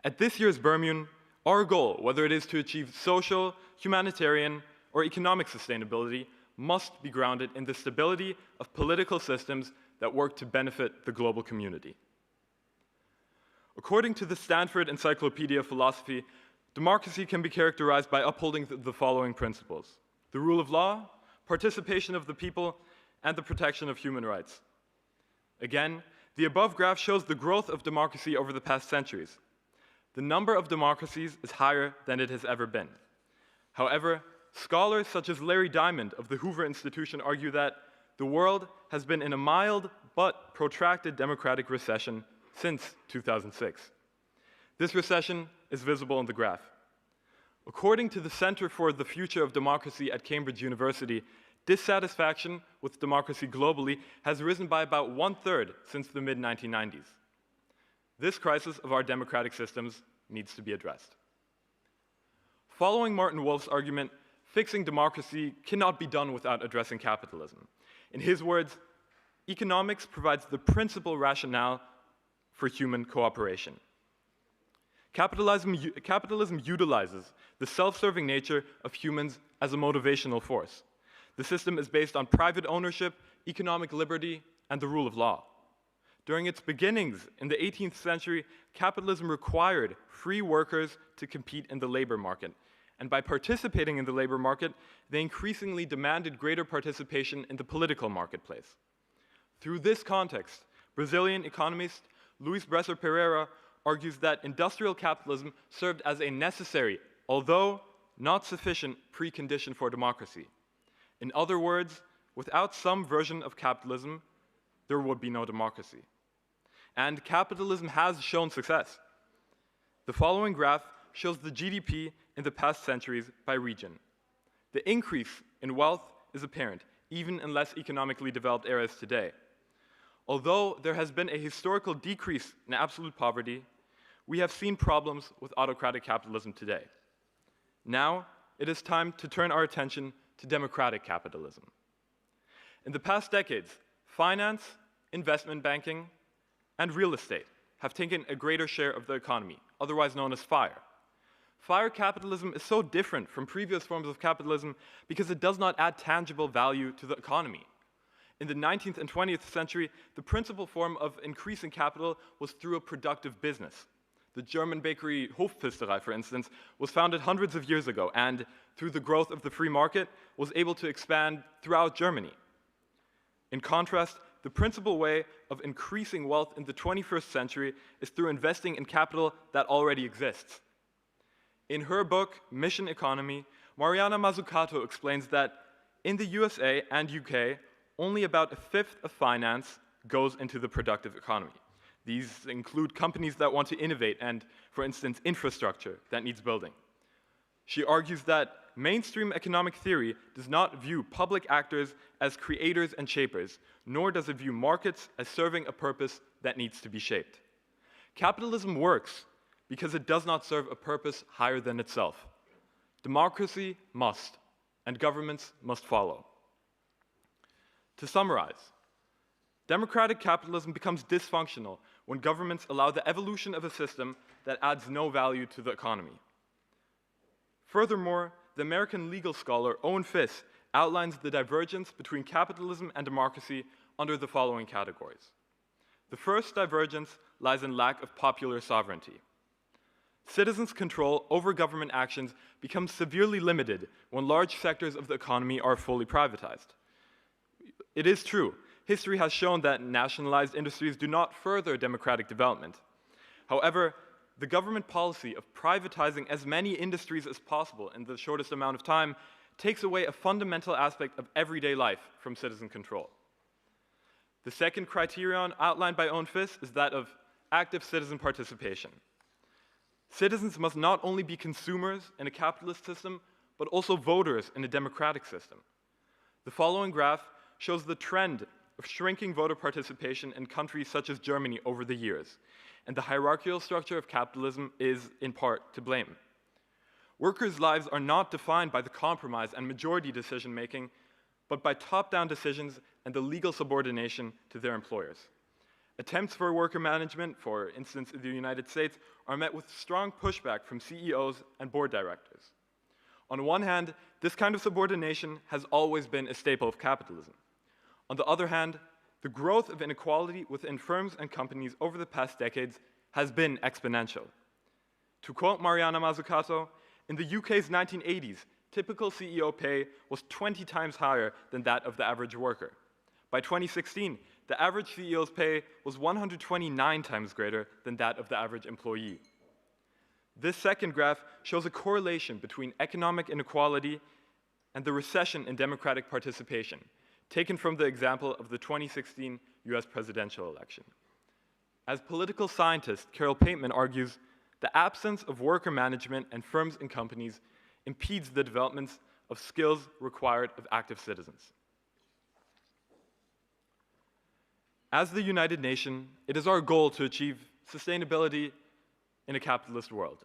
At this year's BERMUN, our goal, whether it is to achieve social, humanitarian, or economic sustainability, must be grounded in the stability of political systems that work to benefit the global community. According to the Stanford Encyclopedia of Philosophy, democracy can be characterized by upholding the following principles: the rule of law, participation of the people, and the protection of human rights. Again, the above graph shows the growth of democracy over the past centuries. The number of democracies is higher than it has ever been. However, scholars such as Larry Diamond of the Hoover Institution argue that the world has been in a mild but protracted democratic recession since 2006. This recession is visible in the graph. According to the Center for the Future of Democracy at Cambridge University, dissatisfaction with democracy globally has risen by about 1/3 since the mid-1990s. This crisis of our democratic systems needs to be addressed. Following Martin Wolf's argument, fixing democracy cannot be done without addressing capitalism. In his words, economics provides the principal rationale for human cooperation. Capitalism utilizes the self-serving nature of humans as a motivational force. The system is based on private ownership, economic liberty, and the rule of law. During its beginnings in the 18th century, capitalism required free workers to compete in the labor market. And by participating in the labor market, they increasingly demanded greater participation in the political marketplace. Through this context, Brazilian economist Luis Bresser Pereira argues that industrial capitalism served as a necessary, although not sufficient, precondition for democracy. In other words, without some version of capitalism, there would be no democracy. And capitalism has shown success. The following graph shows the GDP in the past centuries by region. The increase in wealth is apparent, even in less economically developed areas today. Although there has been a historical decrease in absolute poverty, we have seen problems with autocratic capitalism today. Now, it is time to turn our attention to democratic capitalism. In the past decades, finance, investment banking, and real estate have taken a greater share of the economy, otherwise known as FIRE. FIRE capitalism is so different from previous forms of capitalism because it does not add tangible value to the economy. In the 19th and 20th century, the principal form of increasing capital was through a productive business. The German bakery Hofpfisterei, for instance, was founded hundreds of years ago and, through the growth of the free market, was able to expand throughout Germany. In contrast, the principal way of increasing wealth in the 21st century is through investing in capital that already exists. In her book, Mission Economy, Mariana Mazzucato explains that in the USA and UK, only about 1/5 of finance goes into the productive economy. These include companies that want to innovate and, for instance, infrastructure that needs building. She argues that mainstream economic theory does not view public actors as creators and shapers, nor does it view markets as serving a purpose that needs to be shaped. Capitalism works because it does not serve a purpose higher than itself. Democracy must, and governments must follow. To summarize, Democratic capitalism becomes dysfunctional when governments allow the evolution of a system that adds no value to the economy. Furthermore, the American legal scholar Owen Fiss outlines the divergence between capitalism and democracy under the following categories. The first divergence lies in lack of popular sovereignty. Citizens' control over government actions becomes severely limited when large sectors of the economy are fully privatized. It is true, history has shown that nationalized industries do not further democratic development. However, the government policy of privatizing as many industries as possible in the shortest amount of time takes away a fundamental aspect of everyday life from citizen control. The second criterion outlined by Owen Fiss is that of active citizen participation. Citizens must not only be consumers in a capitalist system, but also voters in a democratic system. The following graph shows the trend of shrinking voter participation in countries such as Germany over the years, and the hierarchical structure of capitalism is, in part, to blame. Workers' lives are not defined by the compromise and majority decision-making, but by top-down decisions and the legal subordination to their employers. Attempts for worker management, for instance in the United States, are met with strong pushback from CEOs and board directors. On one hand, this kind of subordination has always been a staple of capitalism. On the other hand, the growth of inequality within firms and companies over the past decades has been exponential. To quote Mariana Mazzucato, in the UK's 1980s, typical CEO pay was 20 times higher than that of the average worker. By 2016, the average CEO's pay was 129 times greater than that of the average employee. This second graph shows a correlation between economic inequality and the recession in democratic participation, taken from the example of the 2016 US presidential election. As political scientist Carol Pateman argues, the absence of worker management and firms and companies impedes the development of skills required of active citizens. As the United Nations, it is our goal to achieve sustainability in a capitalist world.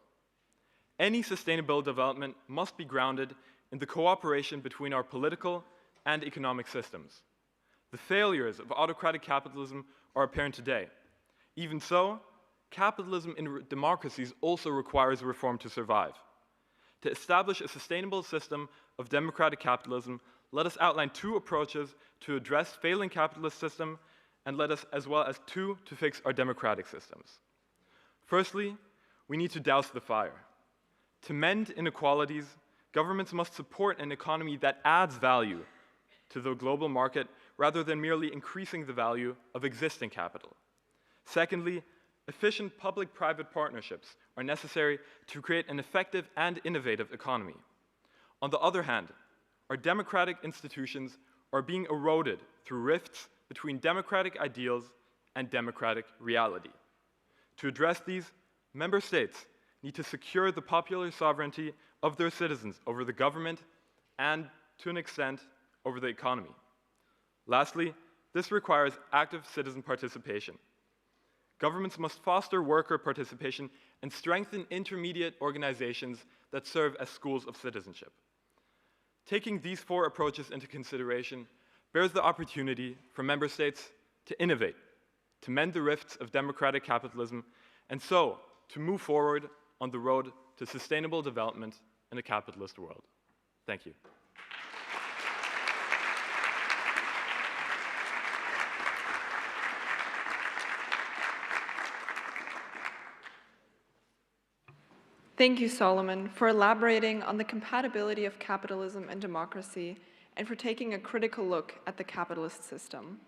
Any sustainable development must be grounded in the cooperation between our political and economic systems. The failures of autocratic capitalism are apparent today. Even so, capitalism in democracies also requires reform to survive. To establish a sustainable system of democratic capitalism, let us outline two approaches to address failing capitalist system, and let us as well as two to fix our democratic systems. Firstly, we need to douse the fire. To mend inequalities, governments must support an economy that adds value to the global market rather than merely increasing the value of existing capital. Secondly, efficient public-private partnerships are necessary to create an effective and innovative economy. On the other hand, our democratic institutions are being eroded through rifts between democratic ideals and democratic reality. To address these, member states need to secure the popular sovereignty of their citizens over the government and, to an extent, over the economy. Lastly, this requires active citizen participation. Governments must foster worker participation and strengthen intermediate organizations that serve as schools of citizenship. Taking these four approaches into consideration bears the opportunity for member states to innovate, to mend the rifts of democratic capitalism, and so to move forward on the road to sustainable development in a capitalist world. Thank you. Thank you, Solomon, for elaborating on the compatibility of capitalism and democracy, and for taking a critical look at the capitalist system.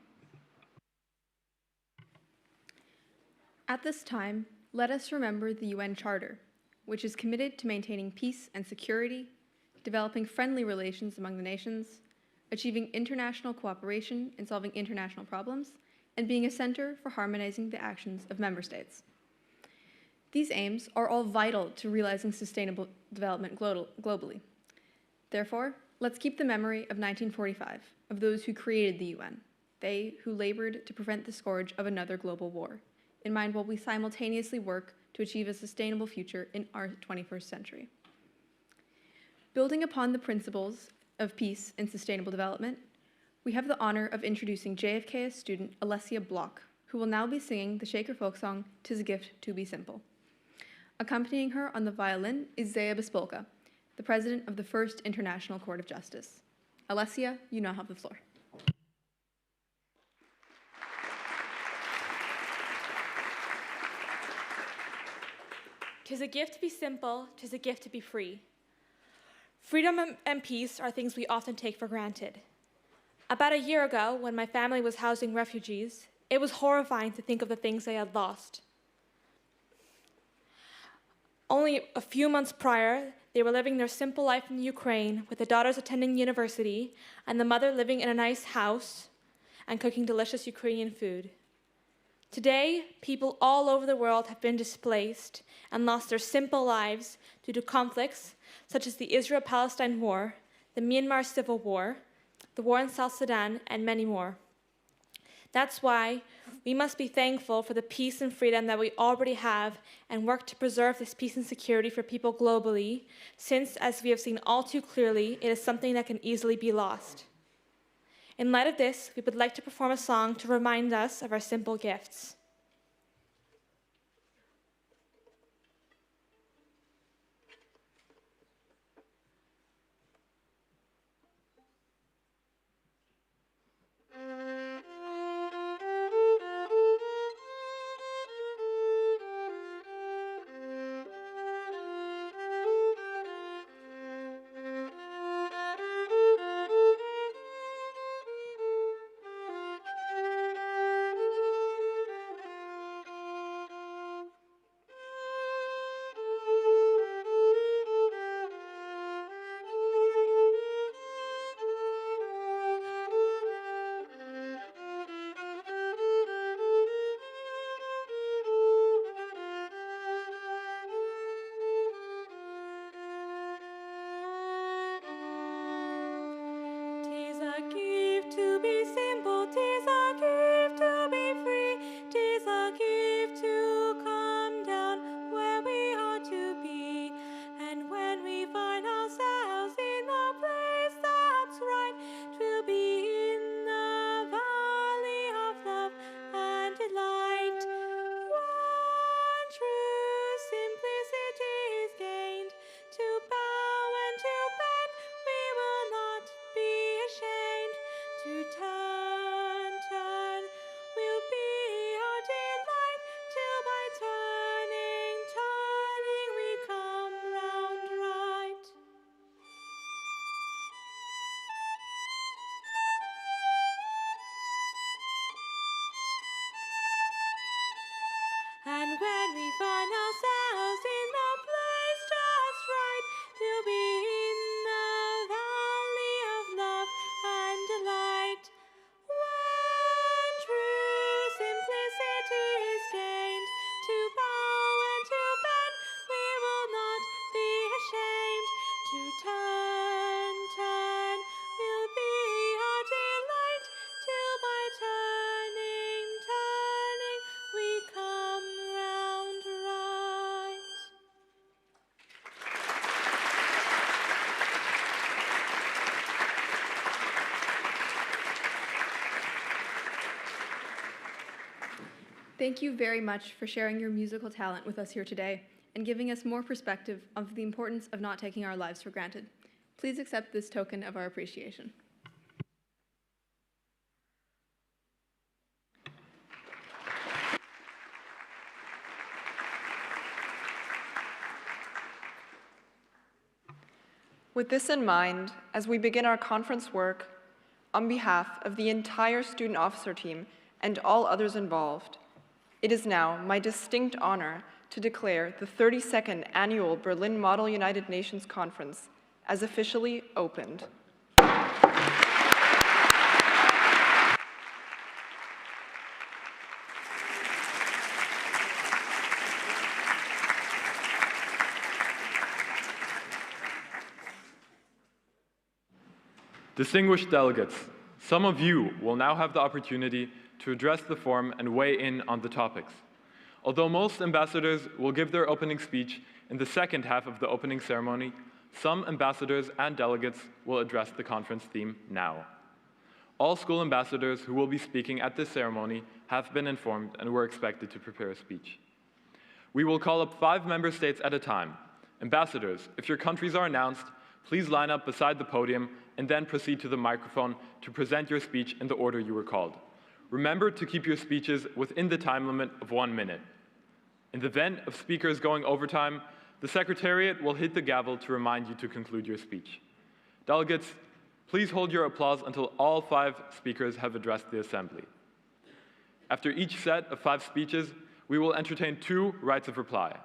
At this time, let us remember the UN Charter, which is committed to maintaining peace and security, developing friendly relations among the nations, achieving international cooperation in solving international problems, and being a center for harmonizing the actions of member states. These aims are all vital to realizing sustainable development globally. Therefore, let's keep the memory of 1945, of those who created the UN, they who labored to prevent the scourge of another global war, in mind while we simultaneously work to achieve a sustainable future in our 21st century. Building upon the principles of peace and sustainable development, we have the honor of introducing JFKS student Alessia Block, who will now be singing the Shaker folk song, "'Tis a Gift to Be Simple." Accompanying her on the violin is Zaya Bispolka, the president of the First International Court of Justice. Alessia, you now have the floor. "'Tis a gift to be simple, 'tis a gift to be free. Freedom and peace are things we often take for granted. About a year ago, when my family was housing refugees, it was horrifying to think of the things they had lost. Only a few months prior, they were living their simple life in Ukraine with the daughters attending university and the mother living in a nice house and cooking delicious Ukrainian food. Today, people all over the world have been displaced and lost their simple lives due to conflicts such as the Israel-Palestine war, the Myanmar civil war, the war in South Sudan, and many more. That's why we must be thankful for the peace and freedom that we already have and work to preserve this peace and security for people globally, since, as we have seen all too clearly, it is something that can easily be lost. In light of this, we would like to perform a song to remind us of our simple gifts. And when we find ourselves in the place just right, we'll be in the valley of love and delight. When true simplicity is gained, to bow and to bend, we will not be ashamed. To turn, turn, will be our delight, till by turning, turning, we come round right. Thank you very much for sharing your musical talent with us here today and giving us more perspective of the importance of not taking our lives for granted. Please accept this token of our appreciation. With this in mind, as we begin our conference work, on behalf of the entire student officer team and all others involved, it is now my distinct honor to declare the 32nd Annual Berlin Model United Nations Conference as officially opened. Distinguished delegates, some of you will now have the opportunity to address the forum and weigh in on the topics. Although most ambassadors will give their opening speech in the second half of the opening ceremony, some ambassadors and delegates will address the conference theme now. All school ambassadors who will be speaking at this ceremony have been informed and were expected to prepare a speech. We will call up 5 member states at a time. Ambassadors, if your countries are announced, please line up beside the podium and then proceed to the microphone to present your speech in the order you were called. Remember to keep your speeches within the time limit of 1 minute. In the event of speakers going over time, the Secretariat will hit the gavel to remind you to conclude your speech. Delegates, please hold your applause until all 5 speakers have addressed the Assembly. After each set of 5 speeches, we will entertain 2 rights of reply.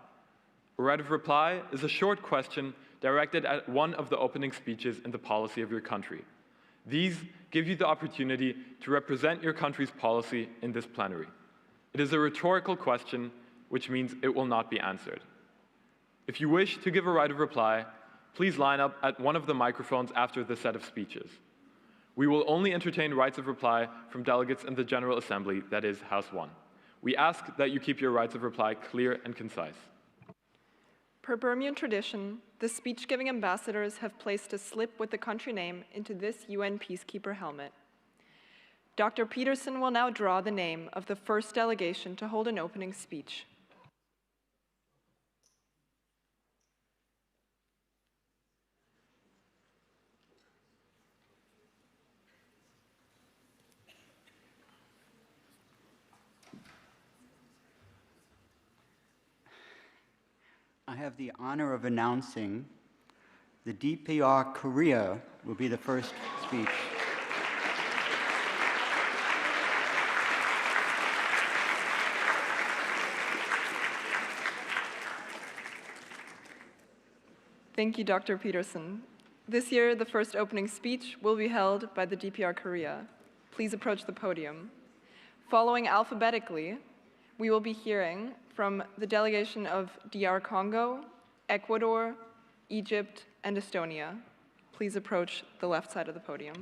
A right of reply is a short question directed at one of the opening speeches in the policy of your country. These give you the opportunity to represent your country's policy in this plenary. It is a rhetorical question, which means it will not be answered. If you wish to give a right of reply, please line up at one of the microphones after the set of speeches. We will only entertain rights of reply from delegates in the General Assembly, that is, House 1. We ask that you keep your rights of reply clear and concise. Per BERMUN tradition, the speech-giving ambassadors have placed a slip with the country name into this UN Peacekeeper helmet. Dr. Peterson will now draw the name of the first delegation to hold an opening speech. I have the honor of announcing the DPR Korea will be the first speech. Thank you, Dr. Peterson. This year, the first opening speech will be held by the DPR Korea. Please approach the podium. Following alphabetically, we will be hearing from the delegation of DR Congo, Ecuador, Egypt, and Estonia. Please approach the left side of the podium.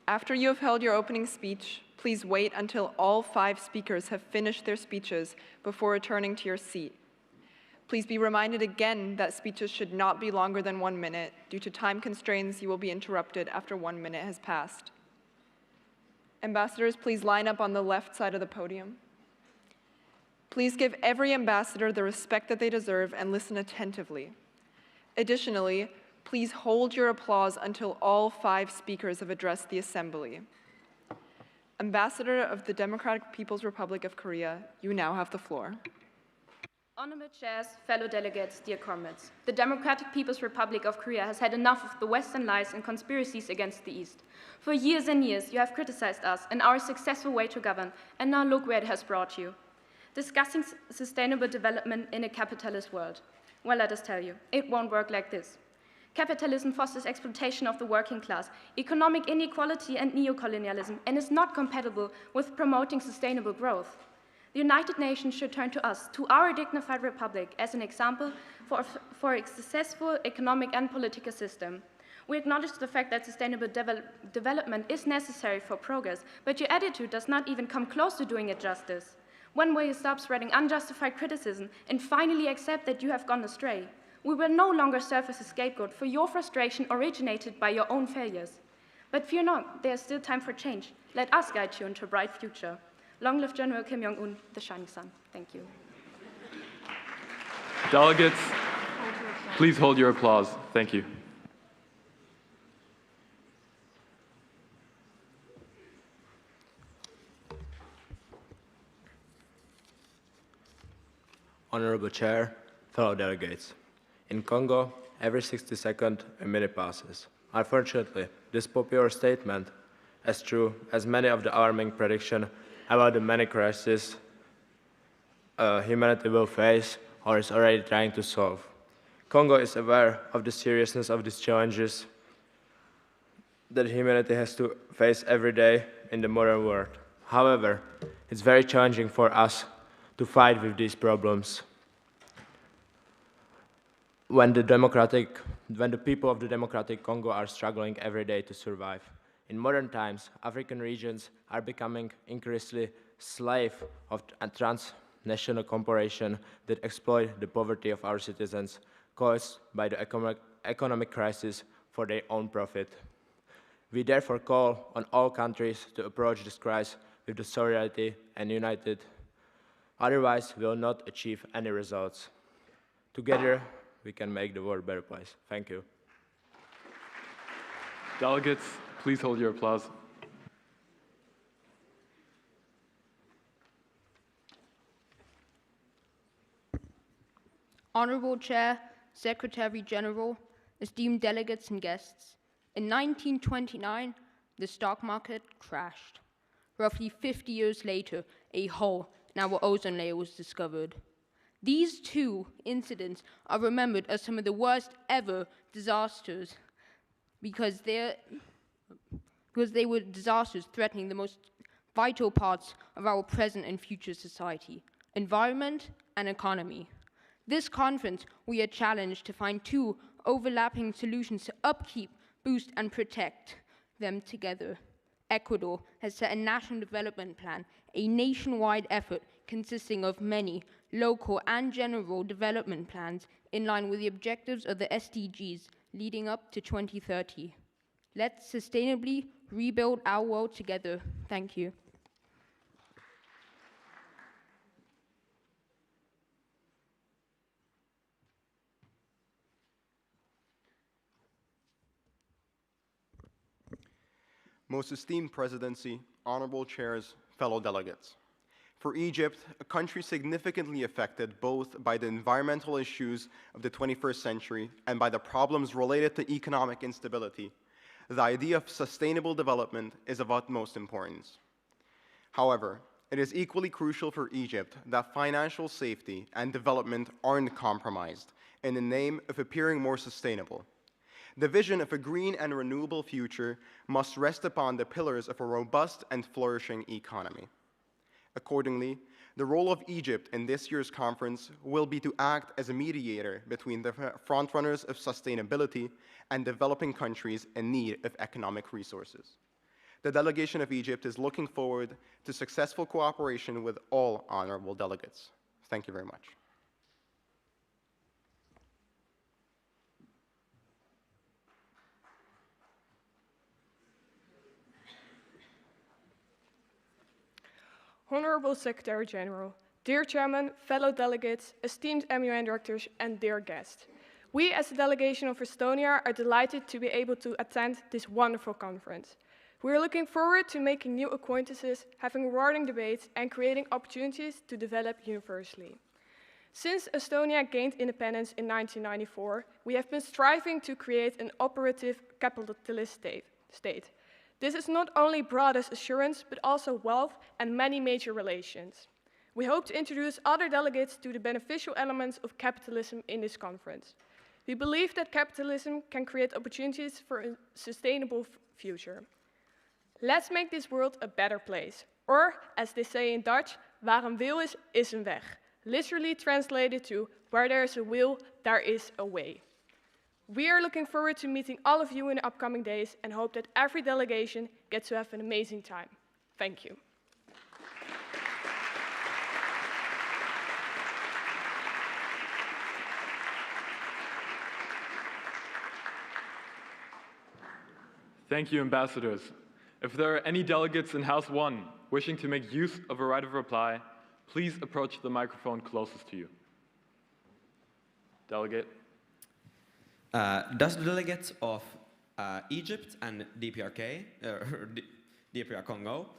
After you have held your opening speech, please wait until all 5 speakers have finished their speeches before returning to your seat. Please be reminded again that speeches should not be longer than 1 minute. Due to time constraints, you will be interrupted after 1 minute has passed. Ambassadors, please line up on the left side of the podium. Please give every ambassador the respect that they deserve and listen attentively. Additionally, please hold your applause until all 5 speakers have addressed the Assembly. Ambassador of the Democratic People's Republic of Korea, you now have the floor. Honorable chairs, fellow delegates, dear comrades, the Democratic People's Republic of Korea has had enough of the Western lies and conspiracies against the East. For years and years, you have criticized us and our successful way to govern, and now look where it has brought you. Discussing sustainable development in a capitalist world. Well, let us tell you, it won't work like this. Capitalism fosters exploitation of the working class, economic inequality and neocolonialism, and is not compatible with promoting sustainable growth. The United Nations should turn to us, to our dignified republic, as an example for a successful economic and political system. We acknowledge the fact that sustainable development is necessary for progress, but your attitude does not even come close to doing it justice. When will you stop spreading unjustified criticism and finally accept that you have gone astray? We will no longer serve as a scapegoat for your frustration originated by your own failures. But fear not, there is still time for change. Let us guide you into a bright future. Long live General Kim Jong-un, the shining sun. Thank you. Delegates, please hold your applause. Thank you. Honorable Chair, fellow delegates. In Congo, every 60 seconds, a minute passes. Unfortunately, this popular statement, as true as many of the alarming predictions about the many crises humanity will face or is already trying to solve. Congo is aware of the seriousness of these challenges that humanity has to face every day in the modern world. However, it's very challenging for us to fight with these problems when the people of the Democratic Congo are struggling every day to survive. In modern times, African regions are becoming increasingly slave of transnational corporations that exploit the poverty of our citizens, caused by the economic crisis for their own profit. We therefore call on all countries to approach this crisis with the solidarity and united. Otherwise, we will not achieve any results. Together, we can make the world a better place. Thank you. Delegates, please hold your applause. Honorable Chair, Secretary General, esteemed delegates and guests, in 1929, the stock market crashed. Roughly 50 years later, a hole in our ozone layer was discovered. These two incidents are remembered as some of the worst ever disasters because they were disasters threatening the most vital parts of our present and future society, environment and economy. This conference, we are challenged to find two overlapping solutions to upkeep, boost, and protect them together. Ecuador has set a national development plan, a nationwide effort consisting of many local and general development plans in line with the objectives of the SDGs leading up to 2030. Let's sustainably rebuild our world together. Thank you. Most esteemed Presidency, honorable chairs, fellow delegates. For Egypt, a country significantly affected both by the environmental issues of the 21st century and by the problems related to economic instability, the idea of sustainable development is of utmost importance. However, it is equally crucial for Egypt that financial safety and development aren't compromised in the name of appearing more sustainable. The vision of a green and renewable future must rest upon the pillars of a robust and flourishing economy. Accordingly, the role of Egypt in this year's conference will be to act as a mediator between the frontrunners of sustainability and developing countries in need of economic resources. The delegation of Egypt is looking forward to successful cooperation with all honorable delegates. Thank you very much. Honorable Secretary General, dear Chairman, fellow delegates, esteemed MUN directors, and dear guests. We as a delegation of Estonia are delighted to be able to attend this wonderful conference. We are looking forward to making new acquaintances, having rewarding debates, and creating opportunities to develop universally. Since Estonia gained independence in 1994, we have been striving to create an operative capitalist state. This has not only brought us assurance, but also wealth and many major relations. We hope to introduce other delegates to the beneficial elements of capitalism in this conference. We believe that capitalism can create opportunities for a sustainable future. Let's make this world a better place. Or, as they say in Dutch, waar een wil is, is een weg. Literally translated to, where there is a will, there is a way. We are looking forward to meeting all of you in the upcoming days and hope that every delegation gets to have an amazing time. Thank you. Thank you, ambassadors. If there are any delegates in House 1 wishing to make use of a right of reply, please approach the microphone closest to you. Delegate. Does the delegates of Egypt and DPRK, DPR Congo,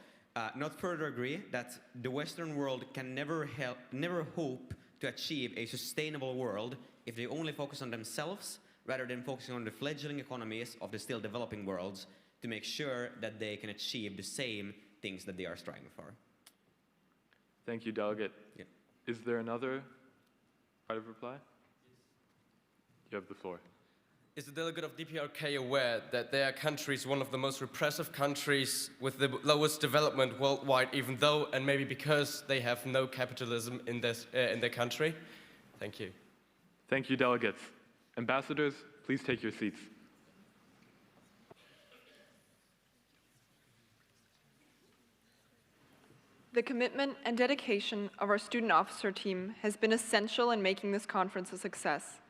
not further agree that the Western world can never hope to achieve a sustainable world if they only focus on themselves rather than focusing on the fledgling economies of the still developing worlds to make sure that they can achieve the same things that they are striving for? Thank you, Delegate. Yeah. Is there another right of reply? You have the floor. Is the delegate of DPRK aware that their country is one of the most repressive countries with the lowest development worldwide, even though, and maybe because, they have no capitalism in their country? Thank you. Thank you, delegates. Ambassadors, please take your seats. The commitment and dedication of our student officer team has been essential in making this conference a success.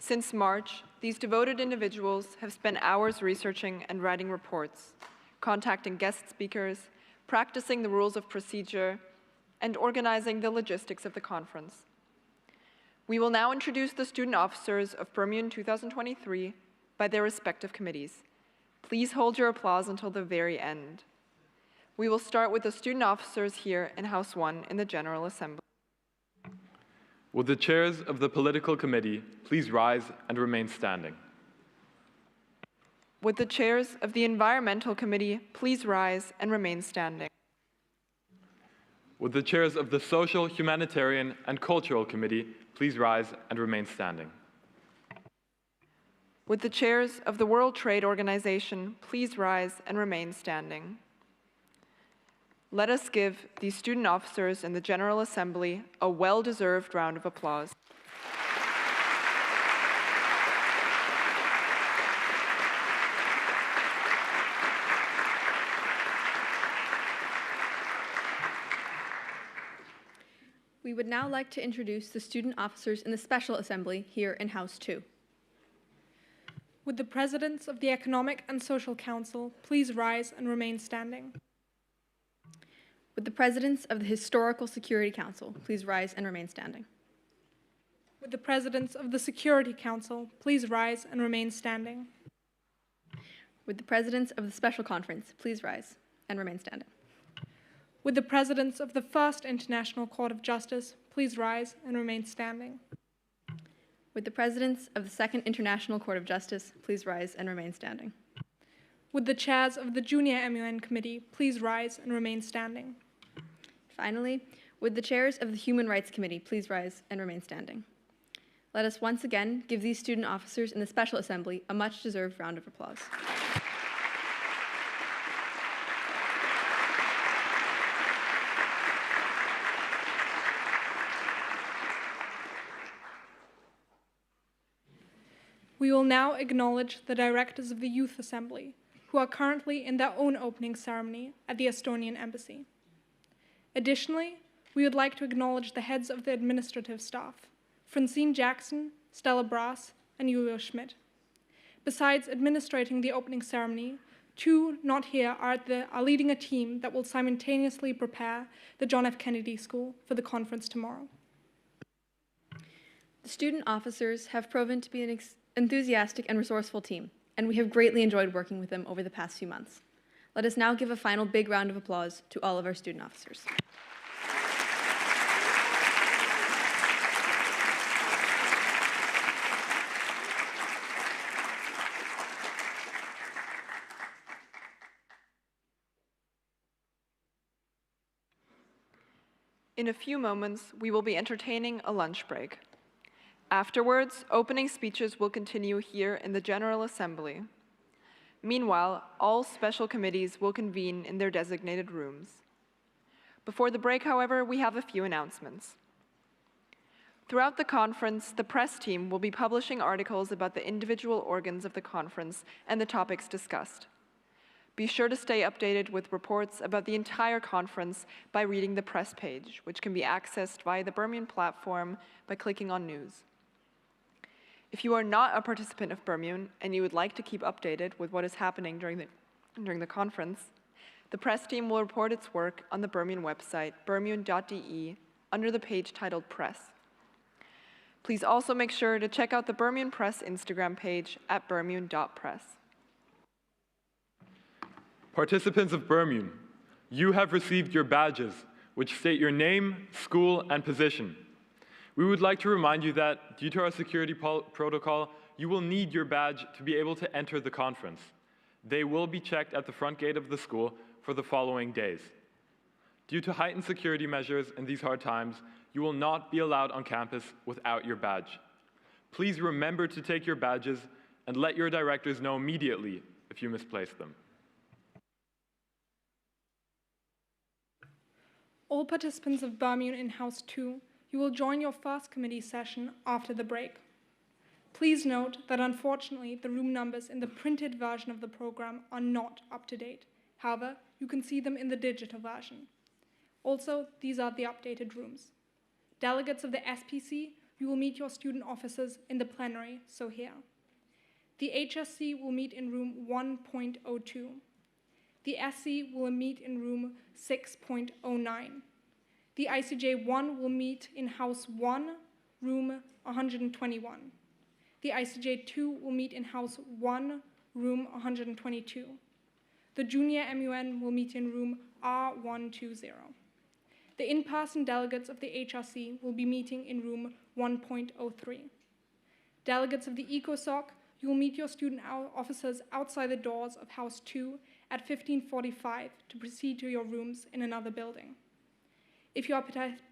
Since March, these devoted individuals have spent hours researching and writing reports, contacting guest speakers, practicing the rules of procedure, and organizing the logistics of the conference. We will now introduce the student officers of BERMUN 2023 by their respective committees. Please hold your applause until the very end. We will start with the student officers here in House 1 in the General Assembly. Will the chairs of the political committee please rise and remain standing? Would the chairs of the Environmental Committee please rise and remain standing? Would the chairs of the Social, Humanitarian, and Cultural Committee please rise and remain standing? Would the chairs of the World Trade Organization please rise and remain standing? Let us give these student officers in the General Assembly a well-deserved round of applause. We would now like to introduce the student officers in the Special Assembly here in House 2. Would the presidents of the Economic and Social Council please rise and remain standing? Would the presidents of the Historical Security Council please rise and remain standing? Would the presidents of the Security Council please rise and remain standing? Would the presidents of the Special Conference please rise and remain standing? Would the presidents of the First International Court of Justice please rise and remain standing? Would the presidents of the Second International Court of Justice please rise and remain standing? Would the chairs of the Junior MUN Committee please rise and remain standing? Finally, would the chairs of the Human Rights Committee please rise and remain standing? Let us once again give these student officers in the Special Assembly a much-deserved round of applause. We will now acknowledge the directors of the Youth Assembly, who are currently in their own opening ceremony at the Estonian Embassy. Additionally, we would like to acknowledge the heads of the administrative staff, Francine Jackson, Stella Brass, and Julio Schmidt. Besides administrating the opening ceremony, two not here are leading a team that will simultaneously prepare the John F. Kennedy School for the conference tomorrow. The student officers have proven to be an enthusiastic and resourceful team, and we have greatly enjoyed working with them over the past few months. Let us now give a final big round of applause to all of our student officers. In a few moments, we will be entertaining a lunch break. Afterwards, opening speeches will continue here in the General Assembly. Meanwhile, all special committees will convene in their designated rooms. Before the break, however, we have a few announcements. Throughout the conference, the press team will be publishing articles about the individual organs of the conference and the topics discussed. Be sure to stay updated with reports about the entire conference by reading the press page, which can be accessed via the BERMUN platform by clicking on News. If you are not a participant of BERMUN and you would like to keep updated with what is happening during the conference, the press team will report its work on the BERMUN website, bermun.de, under the page titled Press. Please also make sure to check out the BERMUN Press Instagram page at bermun.press. Participants of BERMUN, you have received your badges, which state your name, school, and position. We would like to remind you that, due to our security protocol, you will need your badge to be able to enter the conference. They will be checked at the front gate of the school for the following days. Due to heightened security measures in these hard times, you will not be allowed on campus without your badge. Please remember to take your badges and let your directors know immediately if you misplace them. All participants of BERMUN in House 2, you will join your first committee session after the break. Please note that unfortunately the room numbers in the printed version of the program are not up to date. However, you can see them in the digital version. Also, these are the updated rooms. Delegates of the SPC, you will meet your student officers in the plenary, so here. The HSC will meet in room 1.02. The SC will meet in room 6.09. The ICJ-1 will meet in House 1, room 121. The ICJ-2 will meet in House 1, room 122. The junior MUN will meet in room R120. The in-person delegates of the HRC will be meeting in room 1.03. Delegates of the ECOSOC, you will meet your student officers outside the doors of House 2 at 15:45 to proceed to your rooms in another building. If you are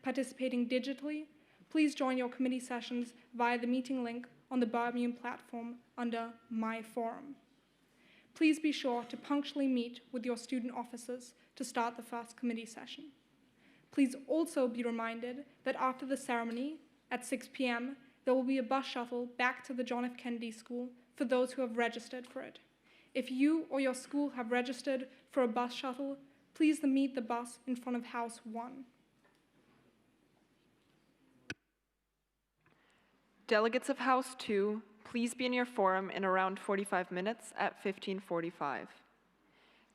participating digitally, please join your committee sessions via the meeting link on the BERMUN platform under My Forum. Please be sure to punctually meet with your student officers to start the first committee session. Please also be reminded that after the ceremony, at 6 p.m., there will be a bus shuttle back to the John F. Kennedy School for those who have registered for it. If you or your school have registered for a bus shuttle, please meet the bus in front of House 1. Delegates of House 2, please be in your forum in around 45 minutes at 15:45.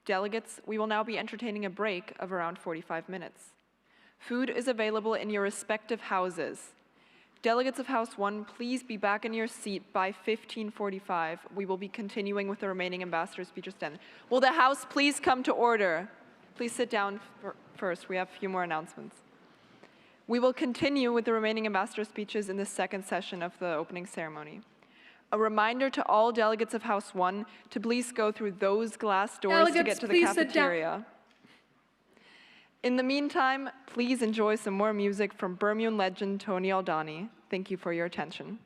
Delegates, we will now be entertaining a break of around 45 minutes. Food is available in your respective houses. Delegates of House 1, please be back in your seat by 15:45. We will be continuing with the remaining ambassador speeches then. Will the House please come to order? Please sit down first. We have a few more announcements. We will continue with the remaining ambassador speeches in the second session of the opening ceremony. A reminder to all delegates of House 1 to please go through those glass doors to get to the cafeteria. In the meantime, please enjoy some more music from BERMUN legend Tony Aldani. Thank you for your attention.